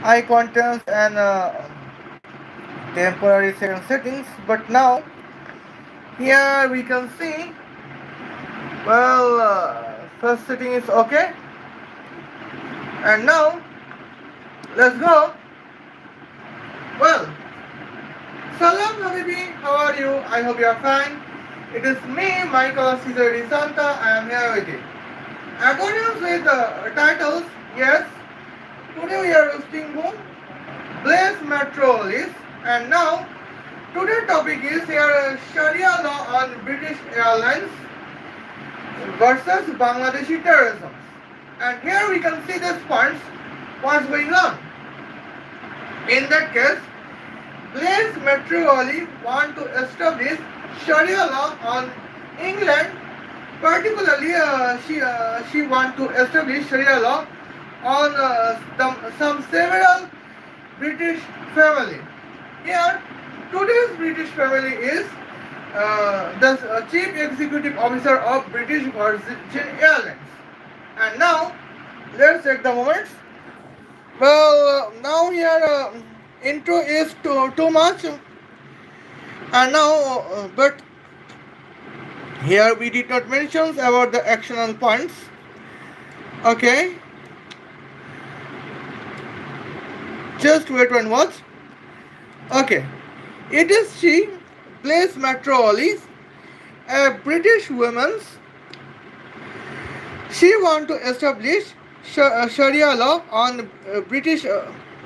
eye contents and temporary second settings. But now here we can see, well, first setting is okay. And now let's go. Well, salam habibi, how are you? I hope you are fine. It is me, Michaela Santa. I am here with you. According with the titles, yes, today we are hosting whom? Blaise Metreweli. And now, today's topic is here Shariya law on British Airlines versus Bangladeshi terrorism. And here we can see this points, what's going on. In that case, Blaise Metreweli want to establish Sharia law on England. Particularly, she want to establish Sharia law on some several British family. Here, today's British family is the chief executive officer of British Virgin Airlines. And now, let's check the moments. Well, now here intro is too much, and now but here we did not mention about the actional points. Okay, just wait and watch. Okay, it is she, Blaise Metreweli, a British woman. She want to establish Sharia law on British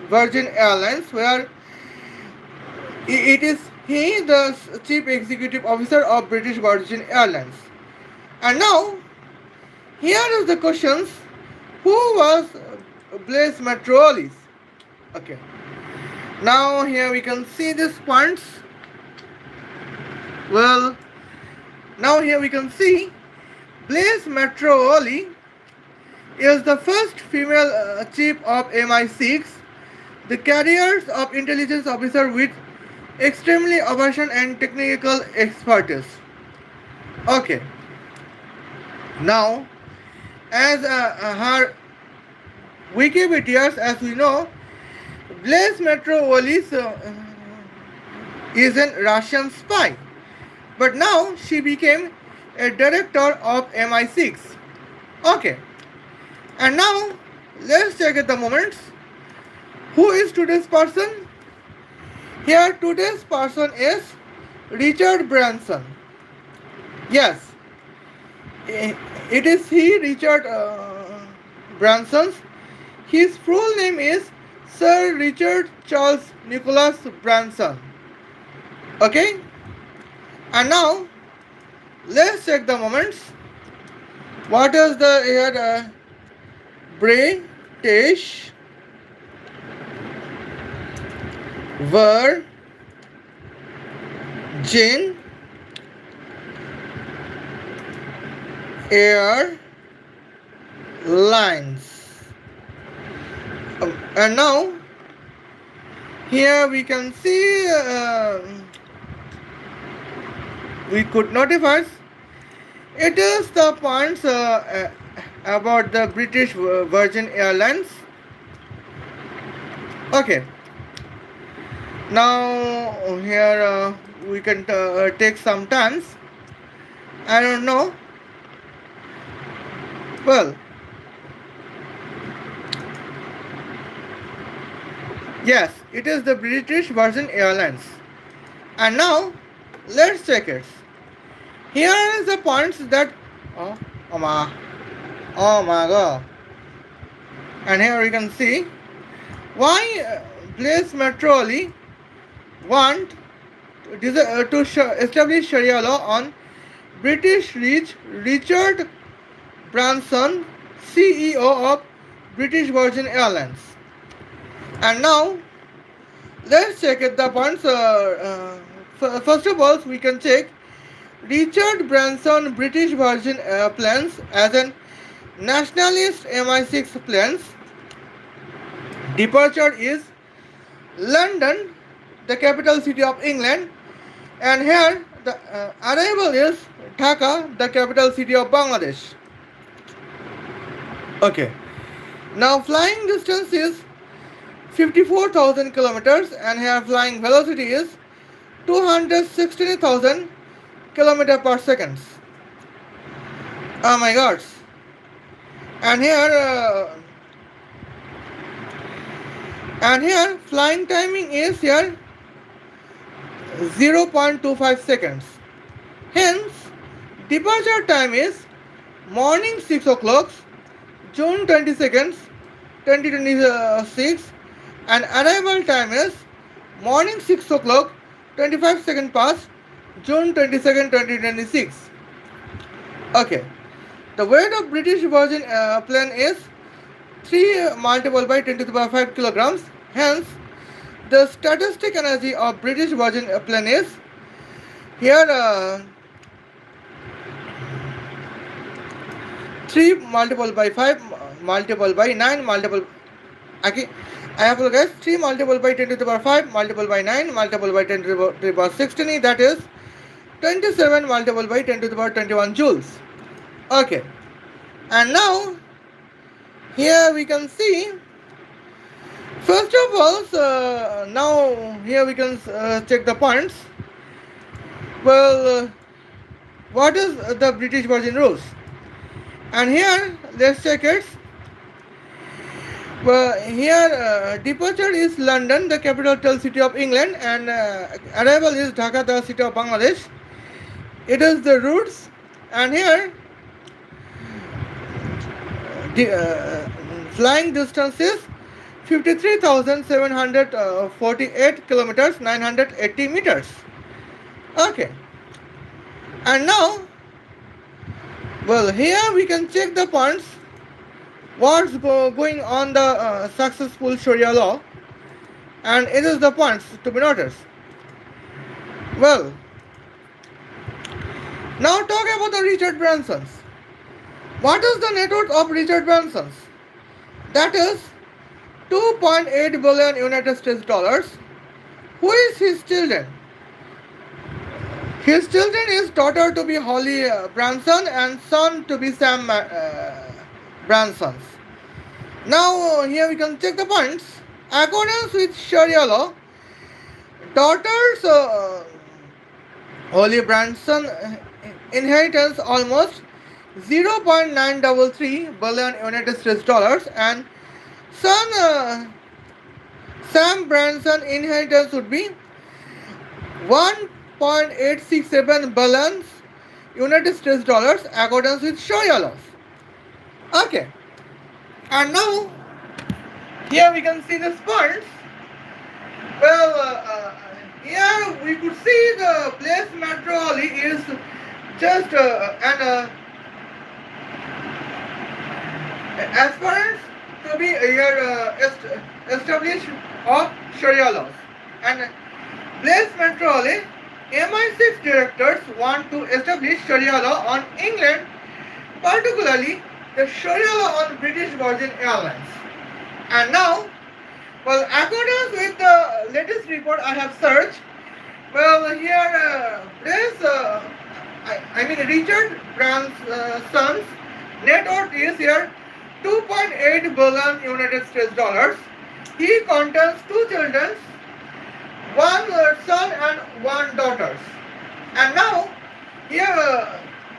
Virgin Airlines, where it is he, the chief executive officer of British Virgin Airlines. And now, here is the questions: who was Blaise Metreweli? Okay. Now here we can see these points. Well, now here we can see Blaise Metreweli is the first female chief of MI6, the careers of intelligence officer with extremely operation and technical expertise. Okay. Now, as her Wikipedia, as we know, Blaise Metreweli is a Russian spy, but now she became a director of MI6. Okay. And now, let's check at the moments. Who is today's person? Here, today's person is Richard Branson. Yes, it is he, Richard Branson. His full name is Sir Richard Charles Nicholas Branson. Okay? And now, let's check the moments. What is the here? British Virgin Airlines. And now, here we can see we could notify it is the points about the British Virgin Airlines. Okay. Now here we can take some times. I don't know. Well, yes, it is the British Virgin Airlines. And now, let's check it. Here is the points that oh my god. And here we can see why Blaise Metreweli want to establish Sharia law on British Richard Branson, CEO of British Virgin Airlines. And now, let's check at the points. First of all, we can check Richard Branson British Virgin Airplanes as an nationalist MI6 planes. Departure is London, the capital city of England, and here the arrival is Dhaka, the capital city of Bangladesh. Okay. Now flying distance is 54,000 kilometers, and here flying velocity is 216,000 kilometer per second. Oh my god. And here flying timing is here 0.25 seconds. Hence, departure time is morning 6 o'clock, June 22nd, 2026, and arrival time is morning 6 o'clock, 25 seconds past, June 22nd, 2026. Okay. The weight of British Virgin plane is 3 multiplied by 10 to the power 5 kilograms. Hence, the statistic energy of British Virgin plane is here 3 multiplied by 5 multiplied by 9 multiplied. Okay, I apologize. 3 multiplied by 10 to the power 5 multiplied by 9 multiplied by 10 to the power 16. That is 27 multiplied by 10 to the power 21 joules. Okay, and now here we can see, first of all, now here we can check the points. Well, what is the British Virgin rules? And here let's check it. Well, here departure is London, the capital city of England, and arrival is Dhaka, the city of Bangladesh. It is the routes, and here flying distance is 53,748 kilometers, 980 meters. Okay, and now, well, here we can check the points. What's going on the successful Shariya law, and it is the points to be noticed. Well, now talk about the Richard Branson's. What is the net worth of Richard Branson's? That is 2.8 billion United States dollars. Who is his children? His children is daughter to be Holly Branson and son to be Sam Branson's. Now here we can check the points. Accordance with Shariya law, daughters Holly Branson inheritance almost 0.933 billion United States dollars, and son Sam Branson inheritance would be 1.867 billion United States dollars according with Shariya laws. Okay, and now here we can see the points. Well, here we could see the Blaise Metreweli is just an aspirant to be here established of Shariya laws, and Blaise Metreweli MI6 directors want to establish Shariya law on England, particularly the Shariya law on British Virgin Airlines. And now, well, according with the latest report I have searched, well, here Richard Branson's net worth is here 2.8 billion United States dollars. He contains 2 children, 1 son and 1 daughter. And now here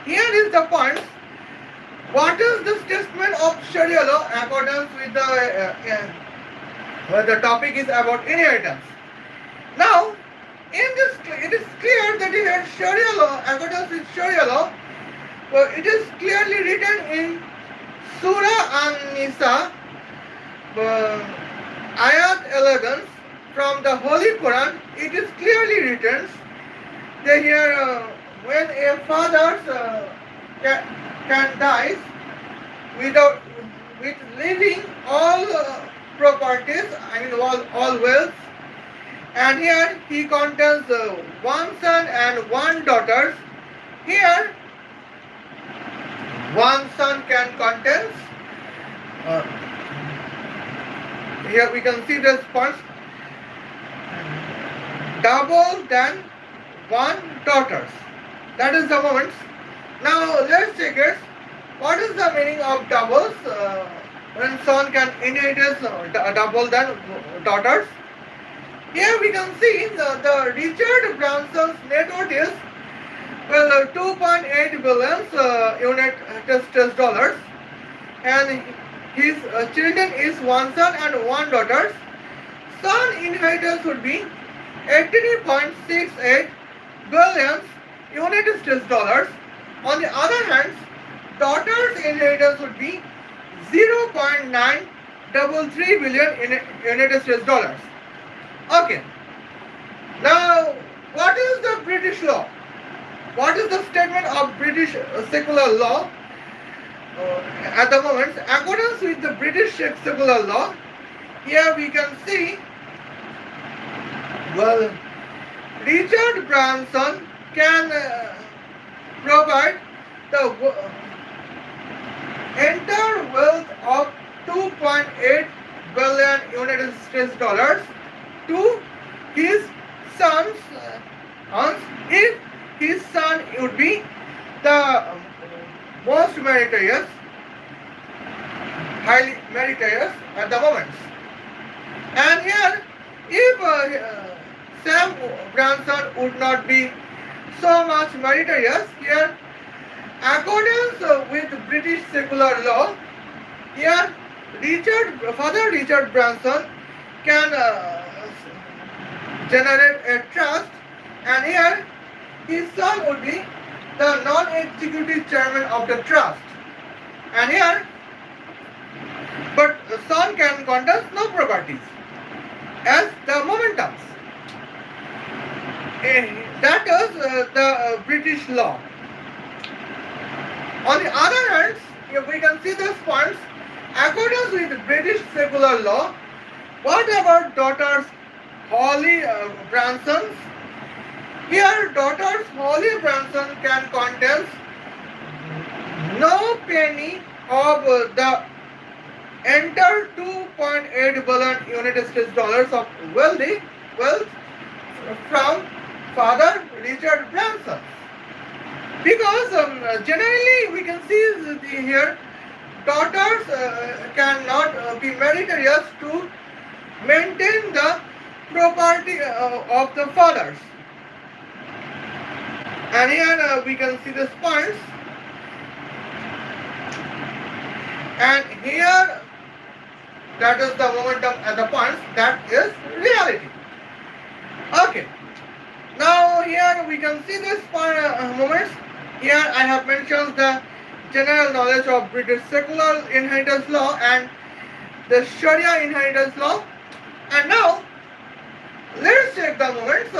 is the point. What is the statement of Shariya law according with the topic is about inheritance. Now in this it is clear that here Shariya law, according with Shariya law, it is clearly written in Surah An-Nisa, Ayat 11 from the Holy Quran. It is clearly written that here when a father can die with leaving all properties, all wealth, and here he contains 1 son and 1 daughter. Here 1 son can contain. Here we can see the response double than 1 daughter. That is the moment. Now let's check it. What is the meaning of doubles? when son can inherit double than daughters. Here we can see the Richard Branson's net worth is 2.8 billion United dollars, and his children is one son and one daughter. Son inheritance would be 83.68 billion United States dollars. On the other hand, daughter's inheritance would be 0.933 billion United States dollars. Okay. Now, what is the British law? What is the statement of British secular law at the moment? According with the British secular law, here we can see, well, Richard Branson can provide the entire wealth of 2.8 billion United States dollars to his sons if his son would be the most meritorious, highly meritorious at the moment. And here, if Sam Branson would not be so much meritorious, here, according with British secular law, here Father Richard Branson can generate a trust, and here his son would be the non-executive chairman of the trust. And here, but the son can contest no properties as the momentums. That is the British law. On the other hand, if we can see these points, according with the British secular law, what about daughters Holly Branson's? Here, daughters Holly Branson can contest no penny of the entire 2.8 billion United States dollars of wealth from Father Richard Branson. Because generally we can see here daughters cannot be meritorious to maintain the property of the fathers. And here we can see these points. And here, that is the momentum at the points, that is reality. Okay. Now here we can see this moments. Here I have mentioned the general knowledge of British secular inheritance law and the Sharia inheritance law. And now let's check the moments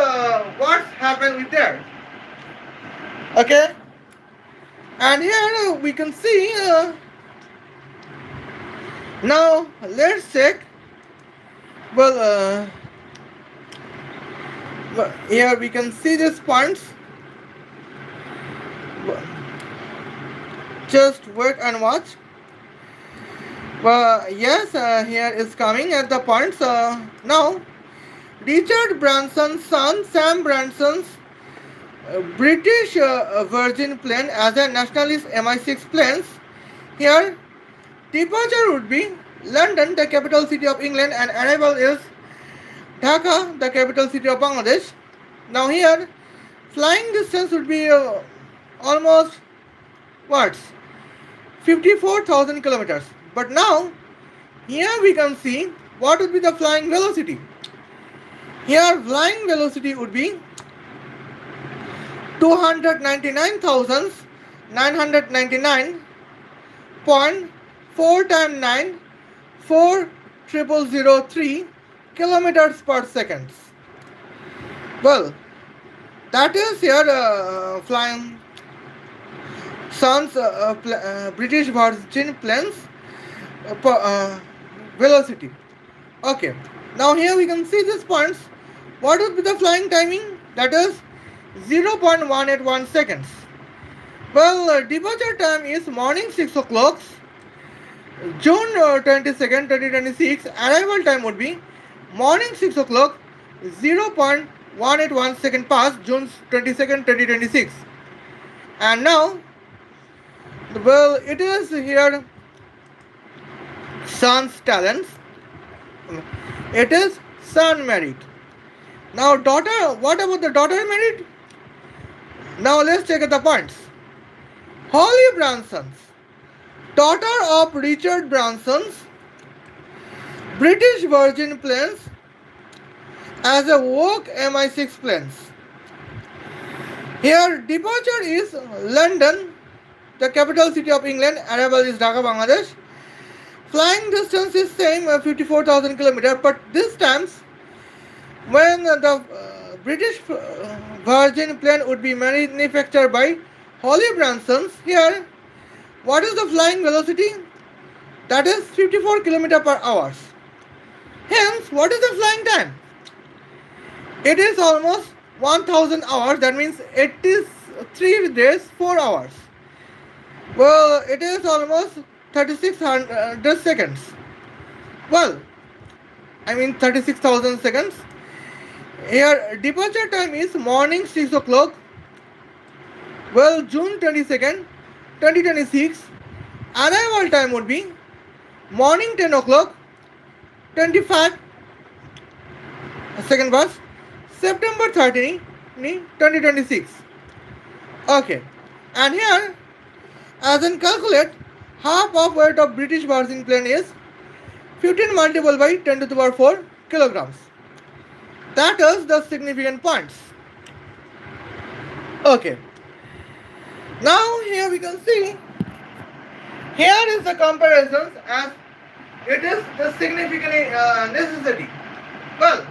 what's happened with there. Okay. And here we can see now let's check. Well, here we can see these points. Just wait and watch. Well, yes, here is coming at the points. Now, Richard Branson's son, Sam Branson's British Virgin plane as a nationalist MI6 planes. Here, departure would be London, the capital city of England, and arrival is Dhaka, the capital city of Bangladesh. Now here, flying distance would be almost 54,000 kilometers. But now, here we can see what would be the flying velocity. Here, flying velocity would be 299,999.4 times 9, 4,003 kilometers per second. Well, that is here flying Sun's British Virgin planes velocity. Okay. Now here we can see these points. What would be the flying timing? That is 0.181 seconds. Well, departure time is morning 6 o'clock, June 22nd, 2026. Arrival time would be morning 6 o'clock, 0.181 second past, June 22nd, 2026. And now, well, it is here son's talents. It is son merit. Now daughter, what about the daughter merit? Now let's check the points. Holly Branson's daughter of Richard Branson's British Virgin planes as a Woke MI6 planes. Here departure is London, the capital city of England. Arrival is Dhaka, Bangladesh. Flying distance is same 54,000 kilometers, but this times when the British Virgin plane would be manufactured by Holly Branson's. Here, what is the flying velocity? That is 54 km per hour. Hence, what is the flying time? It is almost 1000 hours. That means 83 days, 4 hours. Well, it is almost 3600 seconds. Well, I mean 36,000 seconds. Here, departure time is morning 6 o'clock. Well, June 22nd, 2026. Arrival time would be morning 10 o'clock, 25 second verse, September 30, 2026. Okay, and here, as in calculate, half of weight of British Virgin plane is 15 multiplied by 10 to the power 4 kilograms. That is the significant points. Okay. Now here we can see, here is the comparisons as it is the significant necessity. Well,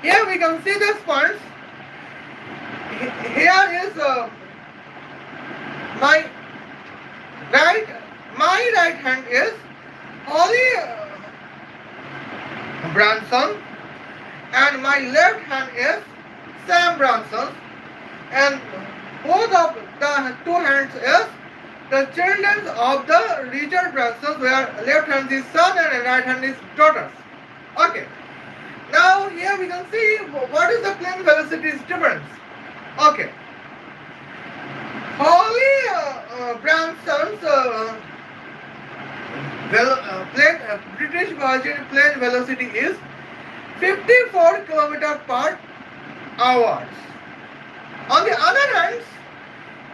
here we can see this points. Here is my right hand is Holly Branson, and my left hand is Sam Branson, and both of the two hands is the children of the Richard Branson, where left hand is son and right hand is daughters. Okay. Now here we can see what is the plane velocity difference. Okay. Holly Branson's British Virgin plane velocity is 54 km per hour. On the other hand,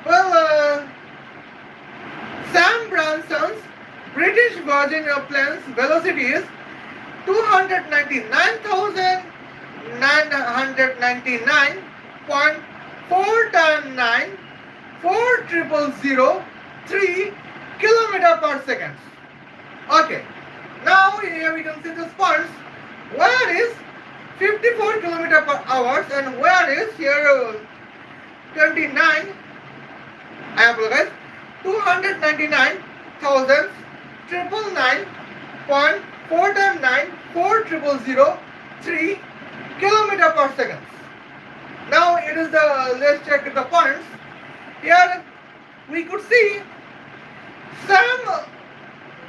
well, Sam Branson's British Virgin plane's velocity is 299,999.409,40003 km per second. Okay. Now here we can see the spots. Where is 54 km per hour and where is here 29? I apologize. 299,999.409,40003 km per second. Now it is the, let's check the points. Here we could see Sam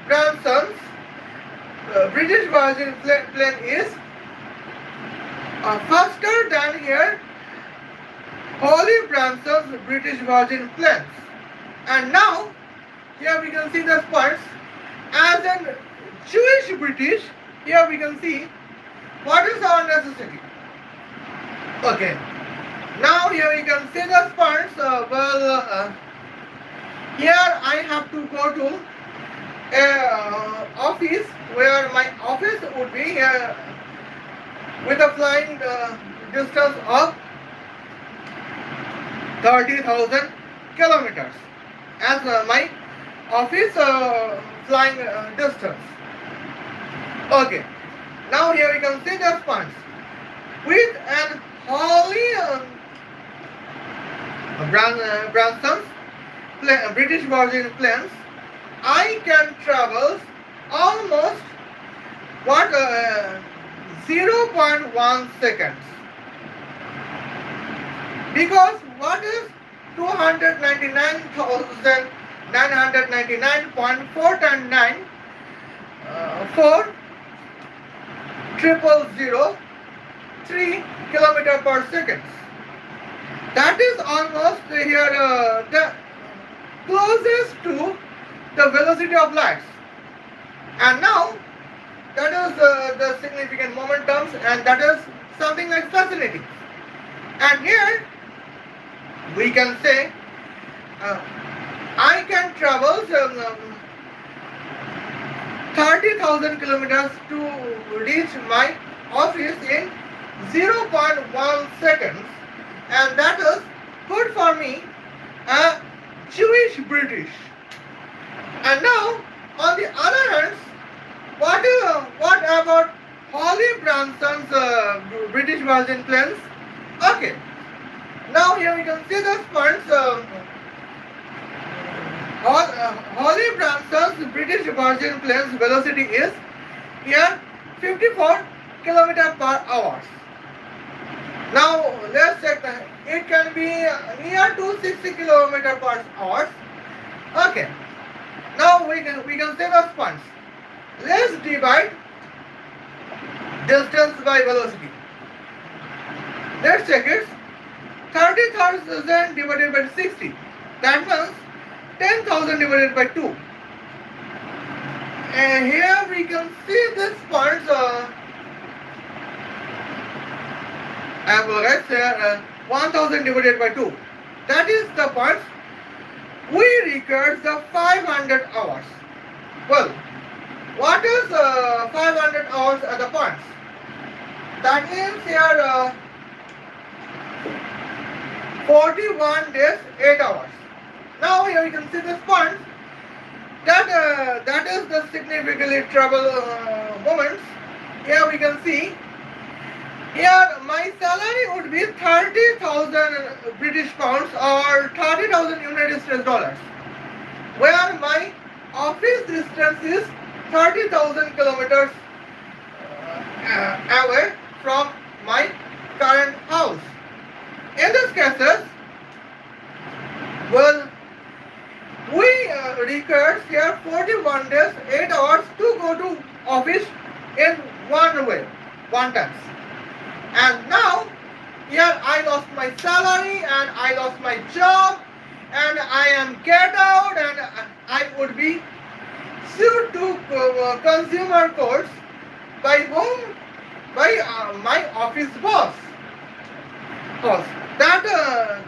Branson's British Virgin plane is faster than here Holly Branson's British Virgin planes. And now here we can see the points. As in Jewish British, here we can see what is our necessity. Okay. Now here we can see the points. Here I have to go to a office where my office would be with a flying distance of 30,000 kilometers as my office flying distance. Okay. Now here we can see the points. With an Holly Branson's British Virgin planes, I can travel almost 0.1 seconds. Because what is 299,999.409 40003 km per second. That is almost here the closest to the velocity of light. And now that is the significant momentums, and that is something like fascinating. And here we can say uh, I can travel 30,000 kilometers to reach my office in zero point 0.1 seconds, and that is good for me, a Jewish British. And now, on the other hand, what about Holly Branson's British Virgin planes? Okay, now here we can see the points. Holly Branson's British Virgin plane's velocity is here 54 kilometer per hour. Now let's check that. It can be near to 60 kilometer per hour. Okay. Now we can say the points. Let's divide distance by velocity. Let's check it. 30,000 divided by 60. That means 10,000 divided by 2. And here we can see this points. I apologize. 1,000 divided by 2. That is the points. We record the 500 hours. Well, what is 500 hours at the points? That means here 41 days, 8 hours. Now here we can see this point. That is the significantly trouble moments. Here we can see. Here my salary would be 30,000 British pounds or 30,000 United States dollars, where my office distance is 30,000 kilometers away from my current house. In this cases, well, we require here 41 days, 8 hours to go to office in one time. And now, here I lost my salary and I lost my job and I am get out and I would be sued to consumer courts by whom? By my office boss. That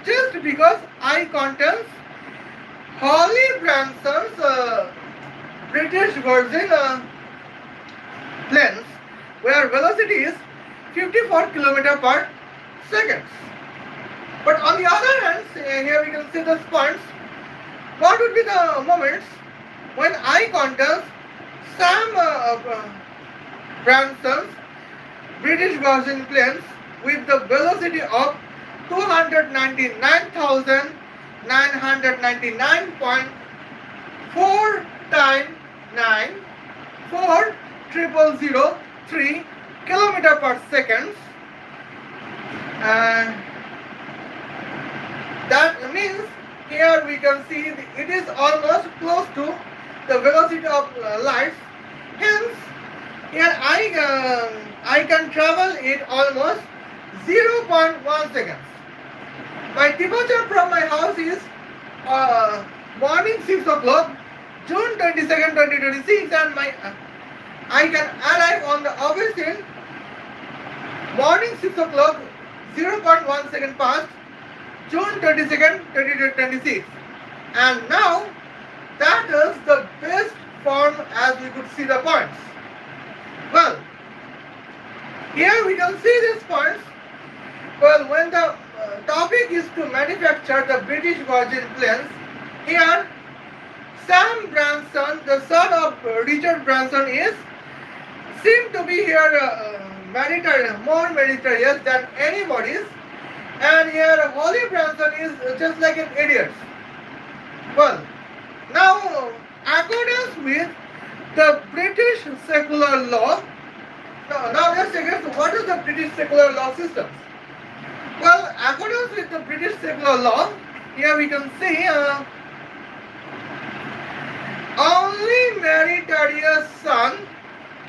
just because I contents Holly Branson's British Virgin planes, where velocity is 54 km per second. But on the other hand, here we can see the points. What would be the moments when I contest Sam Branson's British Virgin planes with the velocity of 299,999.4 times 9 4,003 kilometer per second. That means here we can see it is almost close to the velocity of light. Hence, here I can travel it almost 0.1 seconds. My departure from my house is morning 6 o'clock, June 22nd, 2026, and I can arrive on the office in morning 6 o'clock, 0.1 second past, June 22nd, 2026. And now, that is the best form as we could see the points. Well, here we can see these points. Well, when the topic is to manufacture the British Virgin planes, here Sam Branson, the son of Richard Branson, seemed to be here more meritorious than anybody's, and here Holly Branson is just like an idiot. Well, now accordance with the British secular law, now let's check out what is the British secular law system. Well, according with the British secular law, here we can see only meritorious son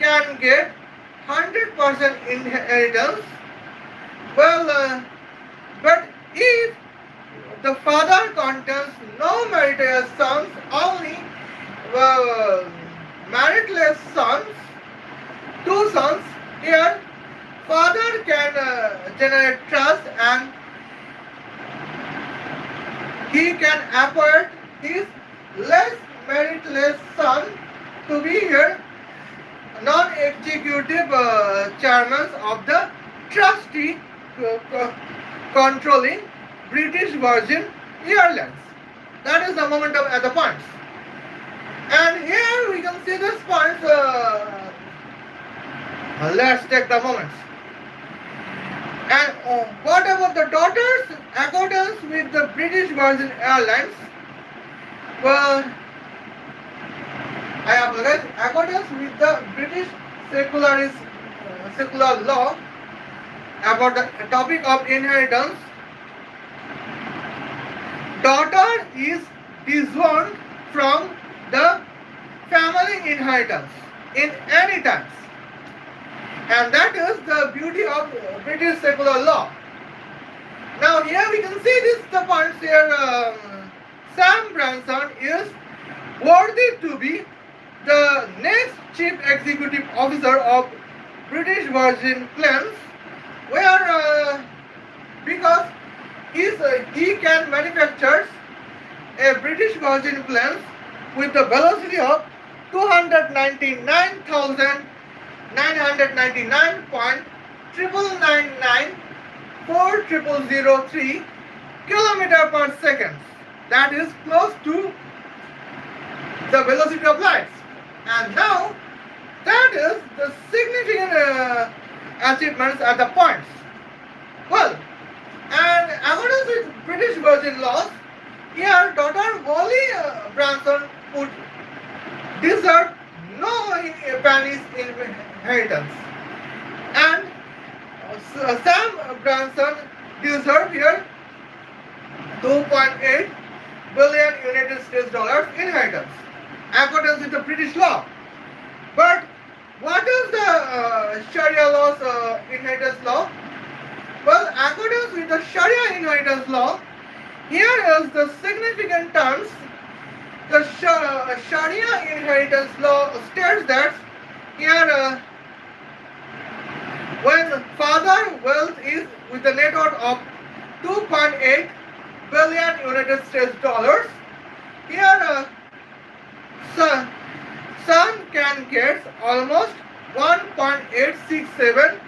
can get 100% inheritance. Well, but if the father contains no meritorious sons, only meritless sons, two sons. Here, father can generate trust and he can appoint his less meritless son to be here non-executive chairman of the trustee controlling British Virgin Airlines. That is the momentum at the points. And here we can see this points. Let's take the moments. And what about the daughters? Accordance with the British Virgin Airlines, well, I apologize. Accordance with the British secular law about the topic of inheritance, daughter is disowned from the family inheritance in any tax. And that is the beauty of British secular law. Now here we can see this the points here. Sam Branson is worthy to be the next chief executive officer of British Virgin Planes, where because he can manufacture a British Virgin Planes with the velocity of 299,999.999,4003 kilometer per second. That is close to the velocity of light. And now that is the significant achievements at the points. Well, and according to British Virgin laws, here daughter Holly Branson would deserve no pennies inheritance, and Sam Branson deserve here 2.8 billion United States dollars inheritance according to the British law. But what is the Sharia law's inheritance law? Well, according with the Sharia inheritance law, here is the significant terms. The Sharia inheritance law states that here when father wealth is with a net worth of 2.8 billion United States dollars, here son can get almost 1.867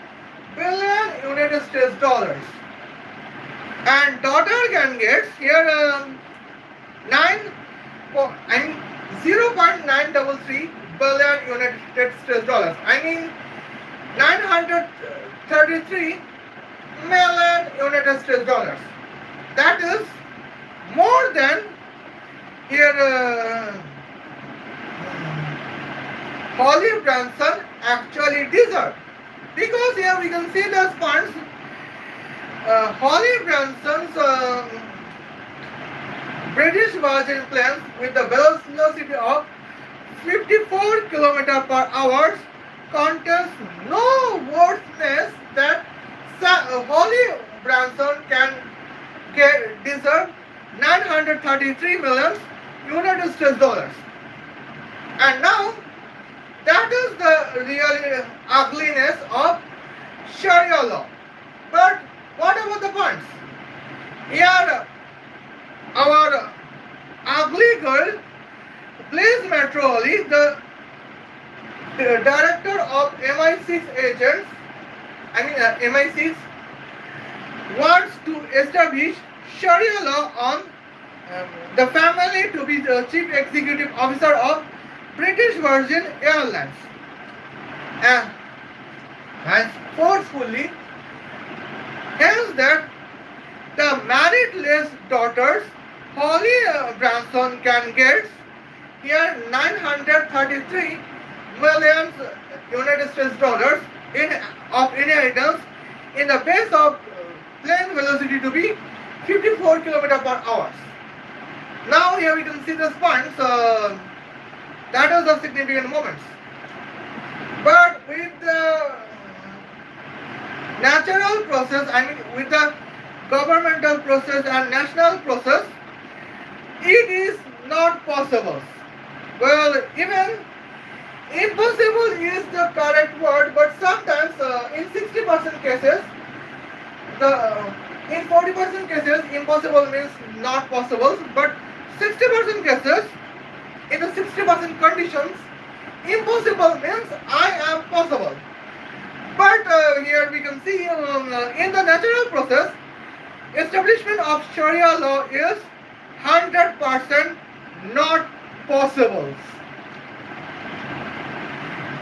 billion United States dollars, and daughter can get here 0.933 billion United States dollars. I mean 933 million United States dollars. That is more than here Holly Branson actually deserved. Because here we can see the funds. Holly Branson's British Virgin Planes with the velocity of 54 km per hour contains no worthiness that Holly Branson can deserve 933 million United States dollars. And now that is the real ugliness of Sharia law. But what about the points? Here our ugly girl, Blaise Metreweli, the director of MI6 agents, MI6, wants to establish Sharia law on the family to be the chief executive officer of British Virgin Airlines, and forcefully hence that the meritless daughters Holly Branson can get here 933 million United States dollars of inheritance in the base of plane velocity to be 54 km per hour. Now here we can see the points. That is the significant moments. But with the natural process, with the governmental process and national process, it is not possible. Well, even Impossible is the correct word, but sometimes in 60% cases, in 40% cases, impossible means not possible, but 60% cases, in the 60% conditions, impossible means I am possible. But here we can see in the natural process, establishment of Sharia law is 100% not possible.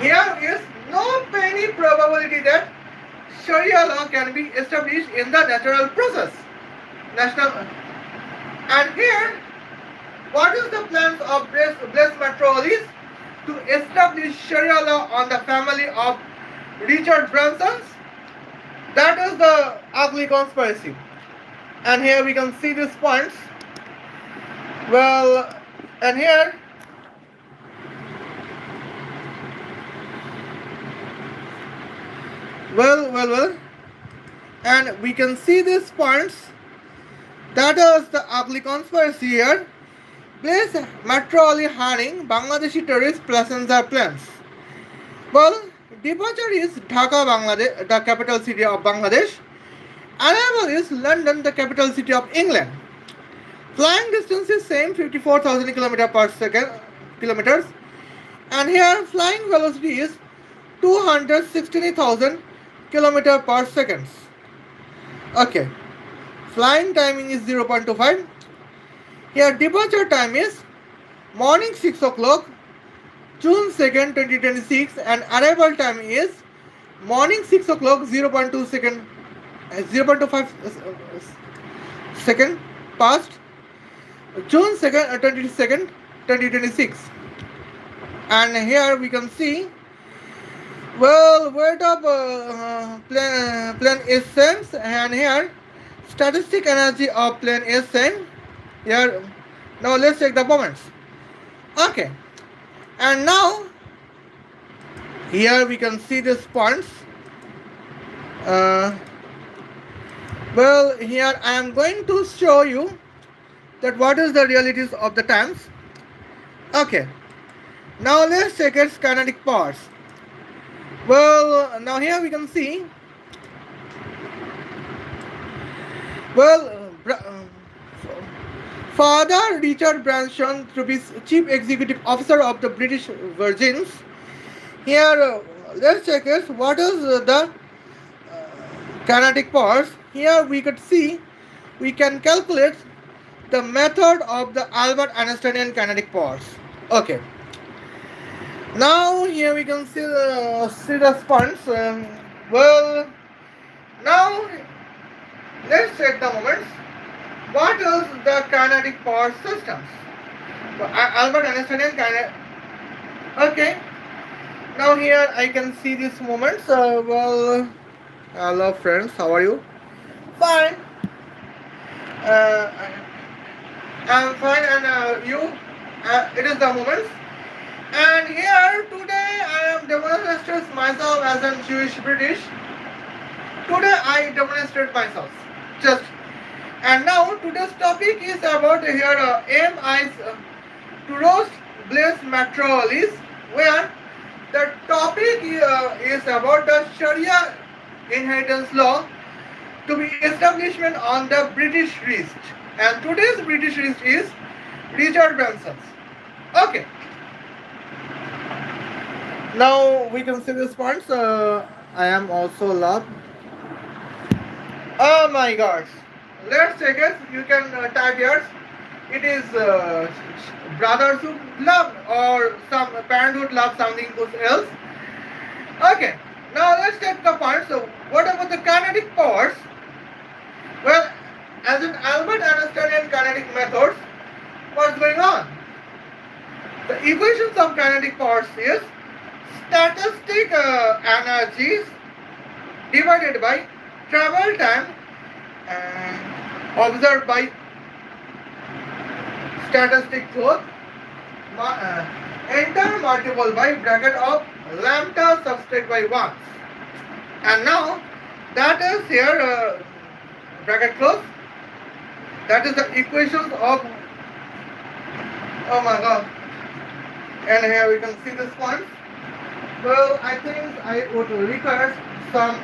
Here is no penny probability that Sharia law can be established in the natural process. National and here, what is the plans of Blaise Metreweli to establish Sharia law on the family of Richard Branson's? That is the ugly conspiracy. And here we can see these points. Well, and here well, and we can see these points. That is the ugly conspiracy here. Blaise Metreweli hiring Bangladeshi terrorist passenger planes. Well, departure is Dhaka, Bangladesh, the capital city of Bangladesh. Arrival is London, the capital city of England. Flying distance is same 54,000 kilometers, and here flying velocity is 216,000 kilometers per second. Okay, flying timing is 0.25. Here departure time is morning 6 o'clock, June 2nd, 2026, and arrival time is morning 6 o'clock, 0.25 second past, June 2nd, 22nd, 2026. And here we can see, well, weight of plane is same, and here statistic energy of plane is same. Here, now let's check the moments. Okay, and now here we can see these points. Well, here I am going to show you that what is the realities of the times. Okay, now let's check its kinetic powers. Well, now here we can see, well, Father Richard Branson to be Chief Executive Officer of the British Virgins. Here, let's check it. What is the kinetic powers? Here we could see, we can calculate the method of the Albert Einsteinian kinetic powers. Okay. Now here we can see the sponge. Well, now let's check the moments. What is the kinetic power systems? Albert Einsteinian kinetic. Okay. Now here I can see these moments. Well, hello friends, how are you? Fine. I'm fine, and you? It is the moments. And here today I am demonstrating myself as a Jewish British. Today I demonstrate myself. Just. And now today's topic is about here aim is to roast Blaise Metreweli, where the topic is about the Sharia inheritance law to be establishment on the British wrist. And today's British wrist is Richard Branson's. Okay. Now we can see this point. I am also love. Oh my gosh. Let's check it. You can type here. It is brothers who love or some parenthood love something else. Okay. Now let's take the points. So what about the kinetic powers? Well, as in Albert Einsteinian kinetic methods, what's going on? The equations of kinetic powers is statistic energies divided by travel time observed by statistic growth enter multiple by bracket of lambda subtract by 1. And now that is here bracket close. That is the equations of, oh my god. And here we can see this point. Well, I think I would require some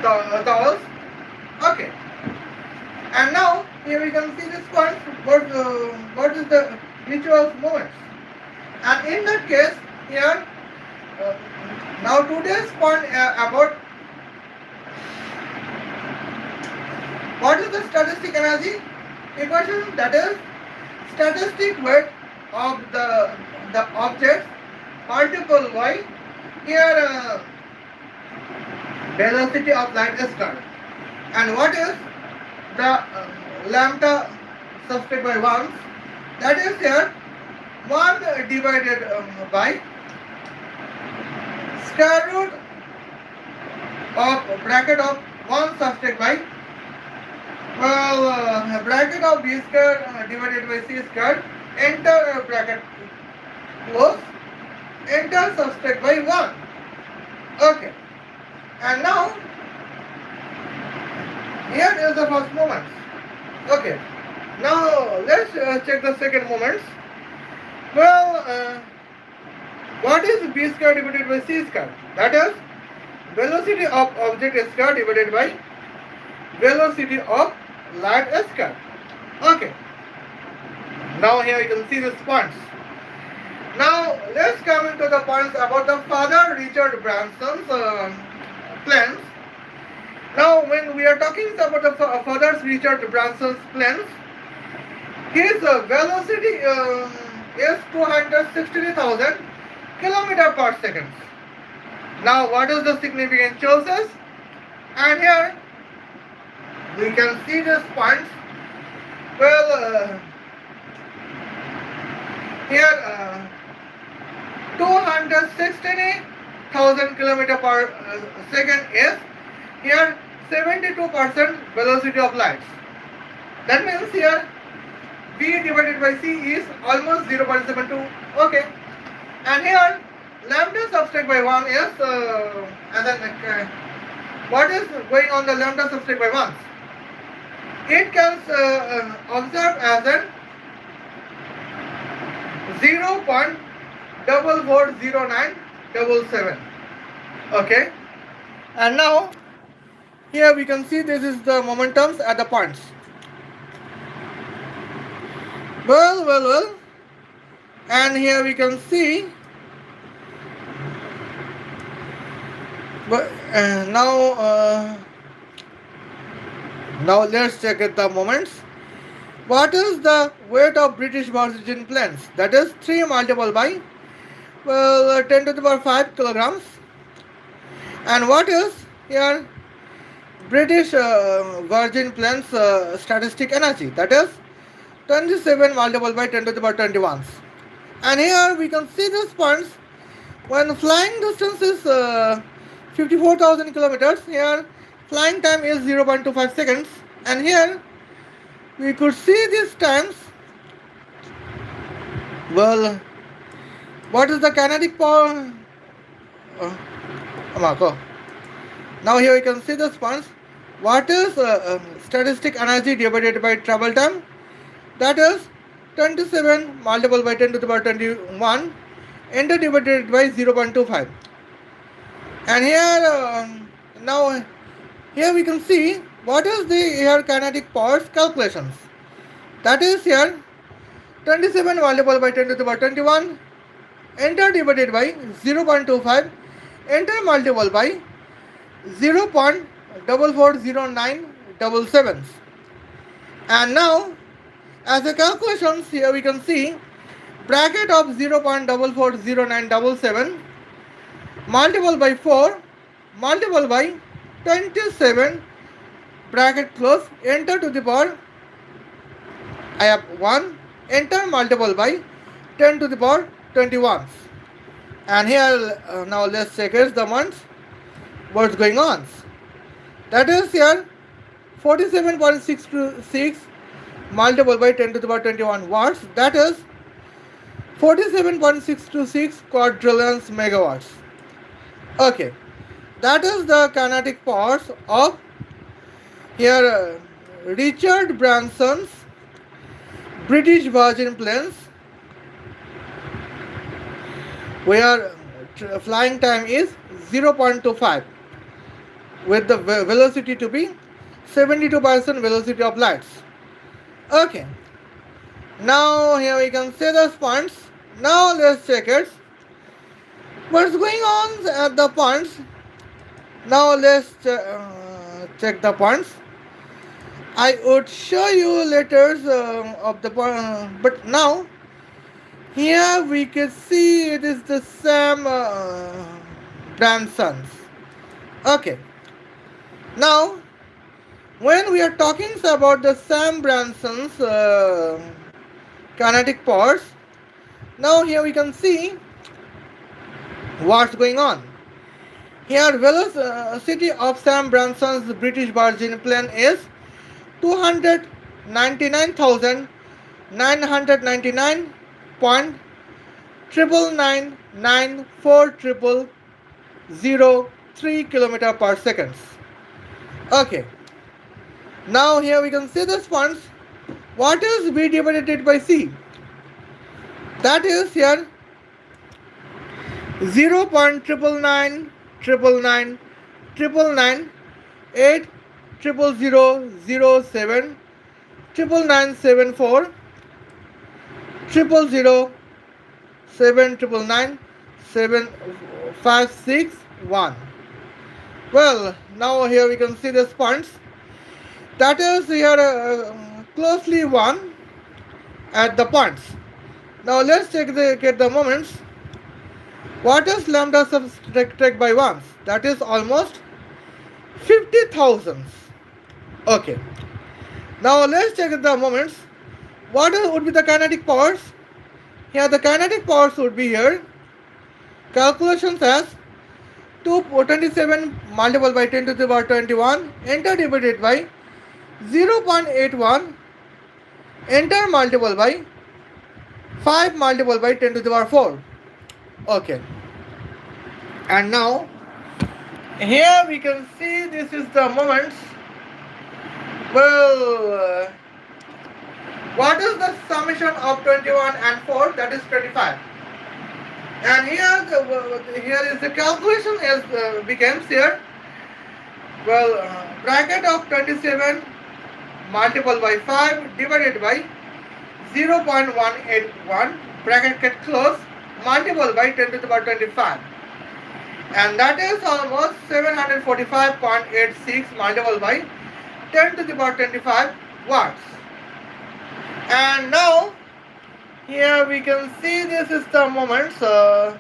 towels. Okay. And now here we can see this point. What is the rituals moments? And in that case, here uh, now today's point about what is the statistic energy equation? That is statistic weight of the object multiple by here velocity of light is current. And what is the lambda subscribed by 1? That is here 1 divided by square root of bracket of 1 subscribed by bracket of b square divided by c square, enter bracket close, enter subtract by 1. Okay. And now here is the first moment. Okay. Now let's check the second moments. What is b square divided by c square? That is velocity of object square divided by velocity of light square. Okay. Now here you can see the points. Now let's come into the points about the Father Richard Branson's plans. Now when we are talking about the Father Richard Branson's plans, his velocity is 263,000 kilometer per second. Now what is the significant choices? And here we can see these points. Here 260,000 kilometer per second is here 72% velocity of lights. That means here V divided by C is almost 0.72. Okay. And here lambda subtract by 1 is what is going on the lambda subtract by 1? It can observe as an 0.440977. Okay. And now here we can see this is the momentums at the points. Well. And here we can see. But now let's check at the moments. What is the weight of British Virgin planes? That is 3 multiplied by 10 to the power 5 kilograms. And what is here British Virgin planes statistic energy? That is 27 multiplied by 10 to the power 21. And here we can see these points. When flying distance is 54,000 kilometers, here flying time is 0.25 seconds. And here we could see these times. Well, what is the kinetic power? Now here we can see the points. What is statistic energy divided by travel time? That is 27 multiplied by 10 to the power 21 enter divided by 0.25. And here now here we can see what is the here kinetic powers calculations. That is here 27 multiplied by 10 to the power 21 enter divided by 0.25 enter multiplied by 0.440977. And now as a calculations here we can see bracket of 0.440977 multiplied by 4 multiplied by 27 bracket close enter to the power I have 1 enter multiplied by 10 to the power 21. And here now let's check is the months what's going on. That is here 47.626 multiplied by 10 to the power 21 watts. That is 47.626 quadrillions megawatts. Okay, that is the kinetic powers of here Richard Branson's British Virgin planes where flying time is 0.25 with the velocity to be 72% velocity of lights. Okay, now here we can see the points. Now let's check it. What's going on at the points? Now let's check the points. I would show you letters of the point, but now here we can see it is the same grandsons. Okay. Now, when we are talking about the Sam Branson's kinetic powers, now here we can see what's going on. Here, velocity of Sam Branson's British Virgin plane is 299,999.9994003 km per second. Okay. Now here we can see this ones. What is B divided by C? That is here 0.999 Well, now here we can see this points. That is here closely 1 at the points. Now let's get the moments. What is lambda subtracted by 1? That is almost 50,000. Okay. Now let's check the moments. What would be the kinetic powers? Here the kinetic powers would be here. Calculations as 227 multiplied by 10 to the power 21, enter divided by 0.81, enter multiplied by 5 multiplied by 10 to the power 4. Okay. And now, here we can see this is the moments. Well, what is the summation of 21 and 4? That is 25. And here is the calculation as becomes here. Well, bracket of 27 multiplied by 5 divided by 0.181, bracket get close, multiplied by 10 to the power 25. And that is almost 745.86 multiplied by 10 to the power 25 watts. And now, here we can see this is the moments. Well,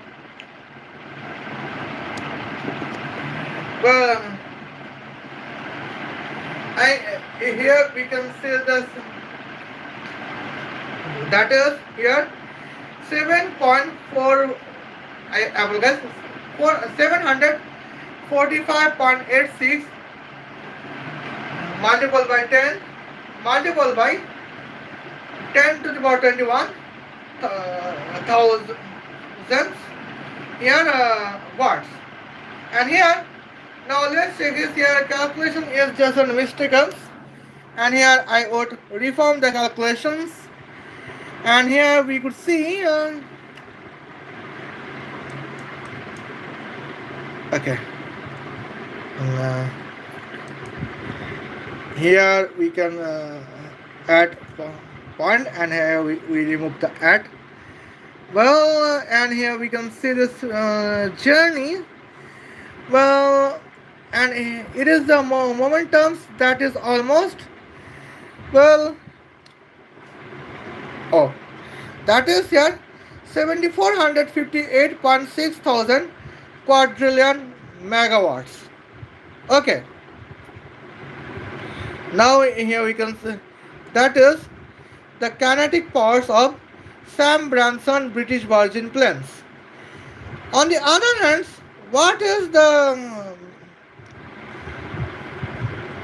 here we can see this. That is here 7.4. I will guess 745.86 multiplied by 10 multiplied by 10 to the power 21 thousands here watts. And here now let's check this. Here calculation is just a mistakes, and here I would reform the calculations, and here we could see okay, here we can add point, and here we remove the add. Well, and here we can see this journey. Well, and it is the momentums that is almost, well, oh, that is here 7458.6 thousand quadrillion megawatts. Okay. Now here we can see that is the kinetic powers of Sam Branson British Virgin planes. On the other hand, what is the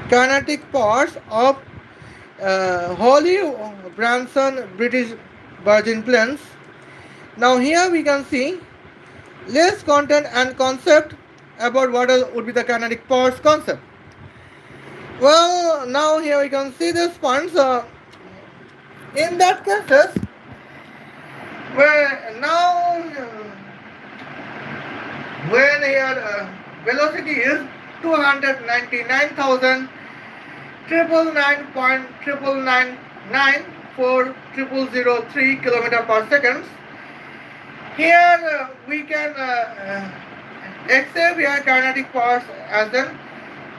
kinetic powers of Holly Branson British Virgin planes? Now here we can see less content and concept about what would be the kinetic powers concept. Well, now here we can see this points. In that cases, where now when here velocity is 299,000 triple nine point triple nine nine four triple zero three kilometer per second. Here we can accept here kinetic powers as an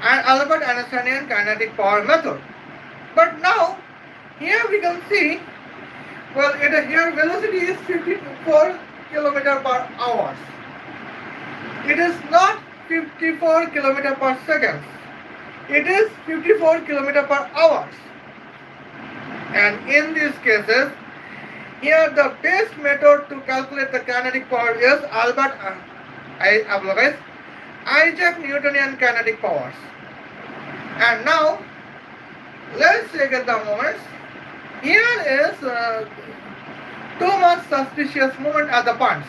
Albert Einsteinian kinetic power method. But now here we can see, well, here velocity is 54 kilometer per hour. It is not 54 kilometer per second. It is 54 kilometer per hour. And in these cases, here the best method to calculate the kinetic power is Isaac Newtonian kinetic powers. And now let's check at the moments. Here is too much suspicious movement at the points.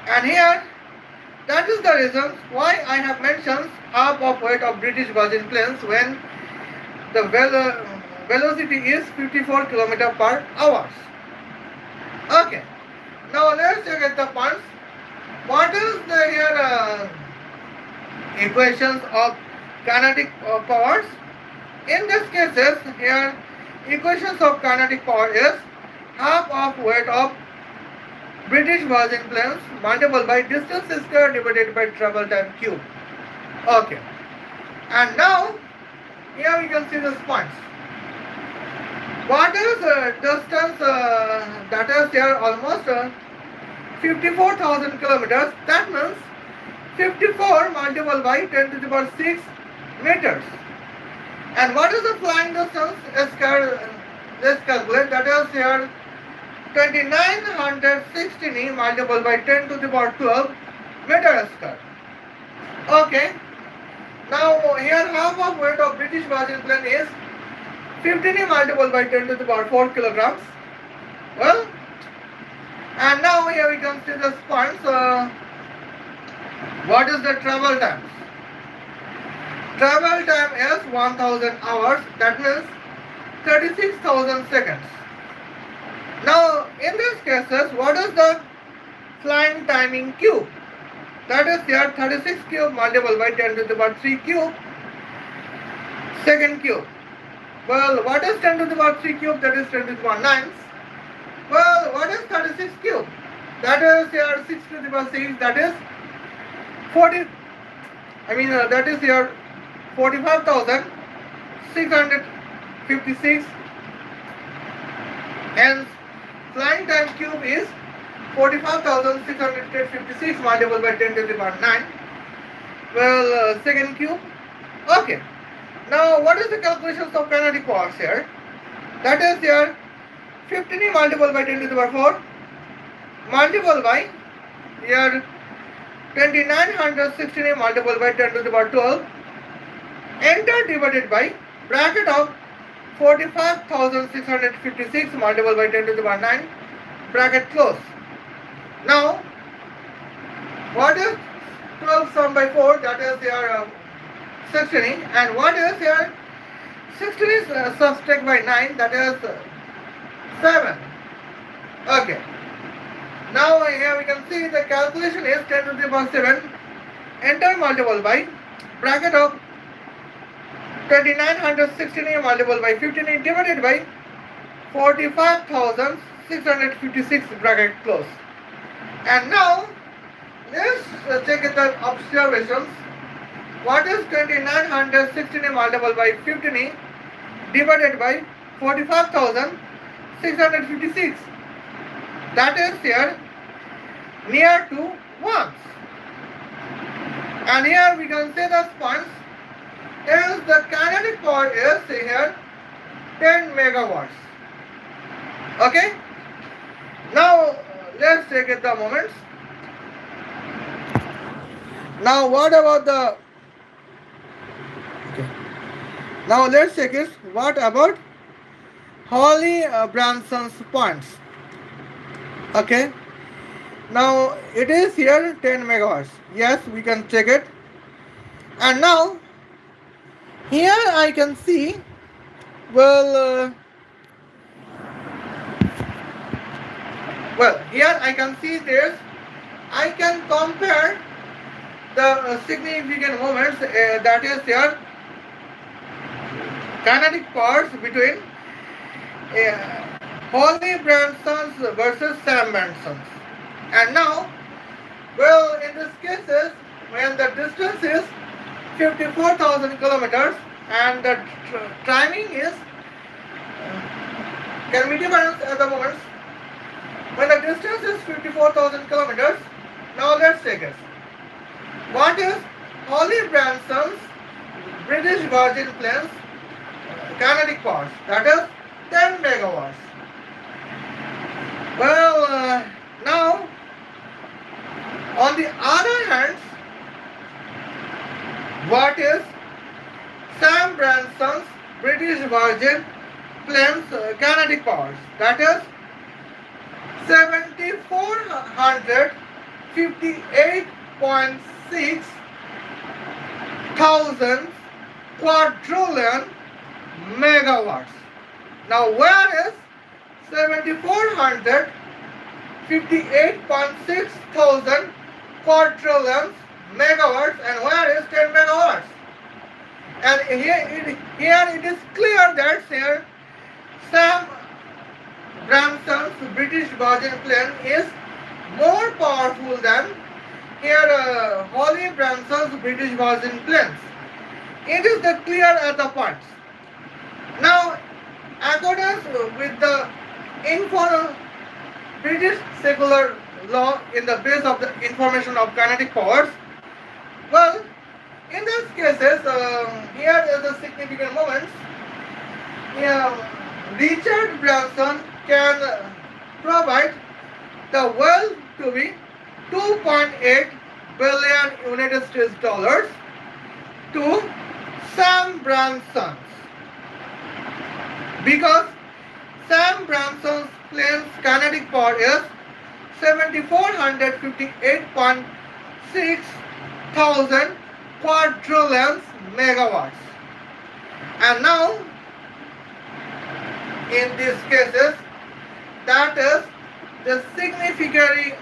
And here that is the reason why I have mentioned half of weight of British Virgin planes when the velocity is 54 km per hour. Okay. Now let's look at the points. What is the here equations of kinetic powers? In this cases, here equations of kinetic power is half of weight of British Virgin planes multiplied by distance square divided by travel time cube. Okay. And now here we can see these points. What is distance that is here almost 54,000 kilometers. That means 54 multiplied by 10 to the power 6 meters. And what is the flying distance? Let's calculate. That is here 2916 multiplied by 10 to the power 12 meter square. Okay. Now here half of weight of British Virgin plane is 15 multiplied by 10 to the power 4 kilograms. Well, and now here we can see the points. What is the travel time? Travel time is 1000 hours. That means 36,000 seconds. Now in these cases, what is the flying timing cube? That is here 36 cube multiplied by 10 to the power 3 cube second cube. Well, what is 10 to the power 3 cube? That is 10 to the power 9. Well, what is 36 cube? That is here 6 to the power 6. That is 40. That is here 45,656. Hence, flying time cube is 45,656 multiplied by 10 to the power 9. Well, second cube. Okay. Now, what is the calculations of kinetic powers here? That is here 15 multiplied by 10 to the power 4 multiplied by here 2916 multiplied by 10 to the power 12 enter divided by bracket of 45,656 multiplied by 10 to the power 9 bracket close. Now, what is 12 sum by 4? That is here 16, and what is here 16 is subtract by 9, that is 7. Okay. Now here we can see the calculation is 10 to the power 7 enter multiple by bracket of 2916 multiplied by 15 divided by 45,656 bracket close. And now let's check the observations. What is 2916 multiplied by 15 divided by 45,656? That is here near to 1. And here we can say the points is the kinetic power is here 10 megawatts. Okay. Now let's check it the moments. Now what about the Now let's check it. What about Holly Branson's points? Okay. Now it is here 10 megawatts. Yes, we can check it. And now here I can see, here I can see this. I can compare the significant moments, that is here kinetic powers between Holly Branson's versus Sam Branson's. And now, well, in this cases, when the distance is 54,000 kilometers and the timing is can be different at the moment. When the distance is 54,000 kilometers, now let's take it. What is Holly Branson's British Virgin planes kinetic powers? That is 10 megawatts. Well, now on the other hand, what is Sam Branson's British Virgin planes kinetic powers? That is 7,458.6 thousand quadrillion megawatts. Now where is 7,458.6 thousand quadrillion megawatts and where is 10 megawatts? And here it is clear that here Sam Branson's British Virgin plane is more powerful than here Holly Branson's British Virgin planes. It is the clear at the points. Now, according with the British secular law in the base of the information of kinetic powers, well, in these cases, here is the significant moments. Richard Branson can provide the wealth to be 2.8 billion United States dollars to Sam Branson's because Sam Branson's plane's kinetic power is 7,458.6 thousand quadrillion megawatts. And now, in these cases, that is the significantly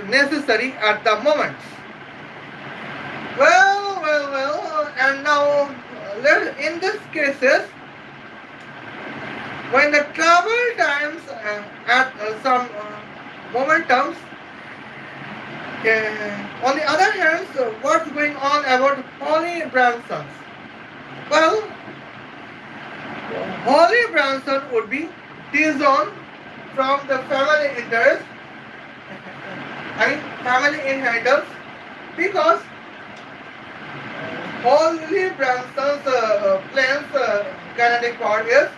necessary at the moment. Well, and now, in these cases, when the travel times at some momentums, on the other hand, what's going on about Holly Branson's? Well, Holly Branson would be disowned from the family interest, family inheritance, because Holly Branson's plane's kinetic power is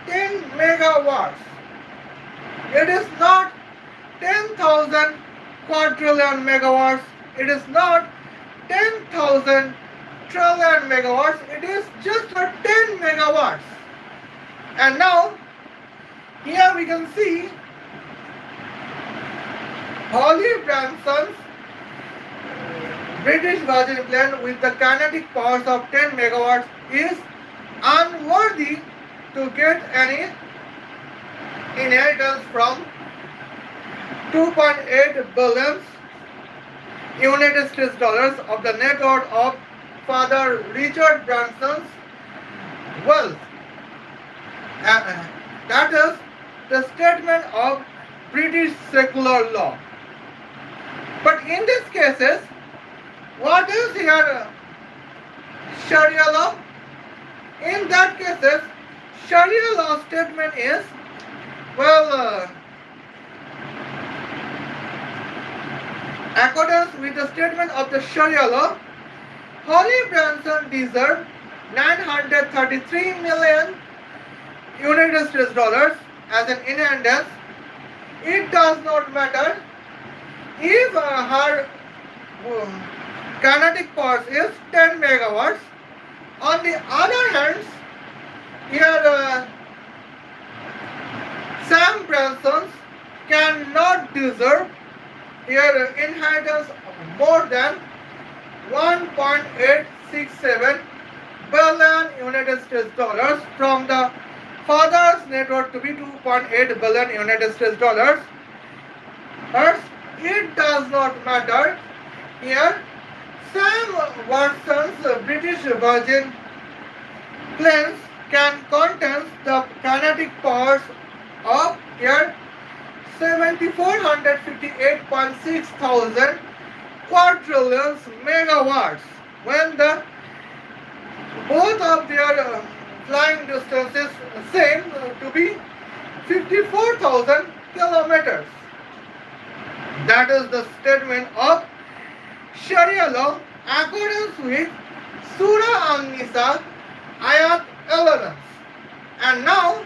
10 megawatts. It is not 10,000 quadrillion megawatts. It is not 10,000 trillion megawatts. It is just 10 megawatts. And now, here we can see Holly Branson's British Virgin plane with the kinetic powers of 10 megawatts is unworthy to get any inheritance from 2.8 billion United States dollars of the net worth of Father Richard Branson's wealth. That is the statement of British secular law. But in these cases, what is here Shariya law? In that cases, Shariya law statement is, well, according with the statement of the Shariya law, Holly Branson deserved 933 million United States dollars as an inheritance. It does not matter if her kinetic power is 10 megawatts. On the other hand, here Sam Branson cannot deserve here inheritance more than 1.867 billion United States dollars from the father's net worth to be 2.8 billion United States dollars. First, it does not matter here Sam Watson's British Virgin planes can contain the kinetic powers of air 7458.6 thousand quadrillions megawatts when the both of their flying distances same to be 54,000 kilometers. That is the statement of Shariya law accordance with Surah An-Nisa Ayat 11. And now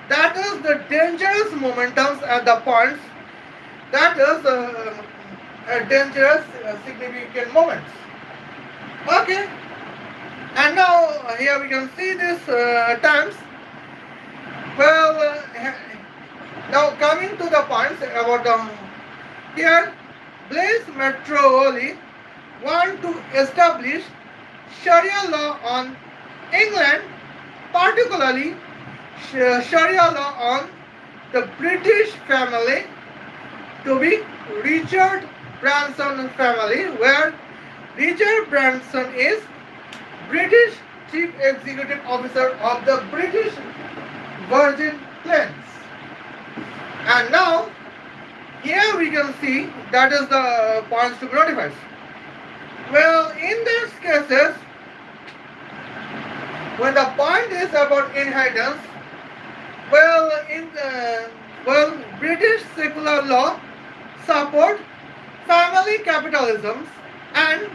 that is the dangerous momentums at the points, that is dangerous significant moments. Okay, and now here we can see this terms. Well, now coming to the points about here, Blaise Metreweli want to establish Sharia law on England, particularly Sharia law on the British family to be Richard Branson family, where Richard Branson is British Chief Executive Officer of the British Virgin Planes. And now here we can see that is the points to be notified. Well, in these cases, when the point is about inheritance, British secular law support family capitalism and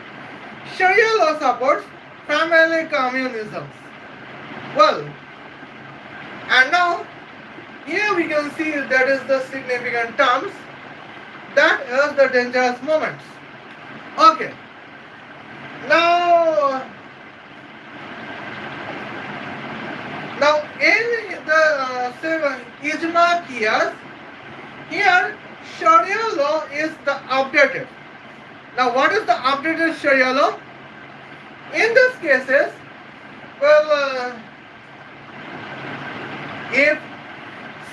Sharia law supports family communism. Well, and now here we can see that is the significant terms, that is the dangerous moments. Okay. Now in the Ijma Qiyas, here Sharia law is the updated. Now what is the updated Sharia law? In these cases, if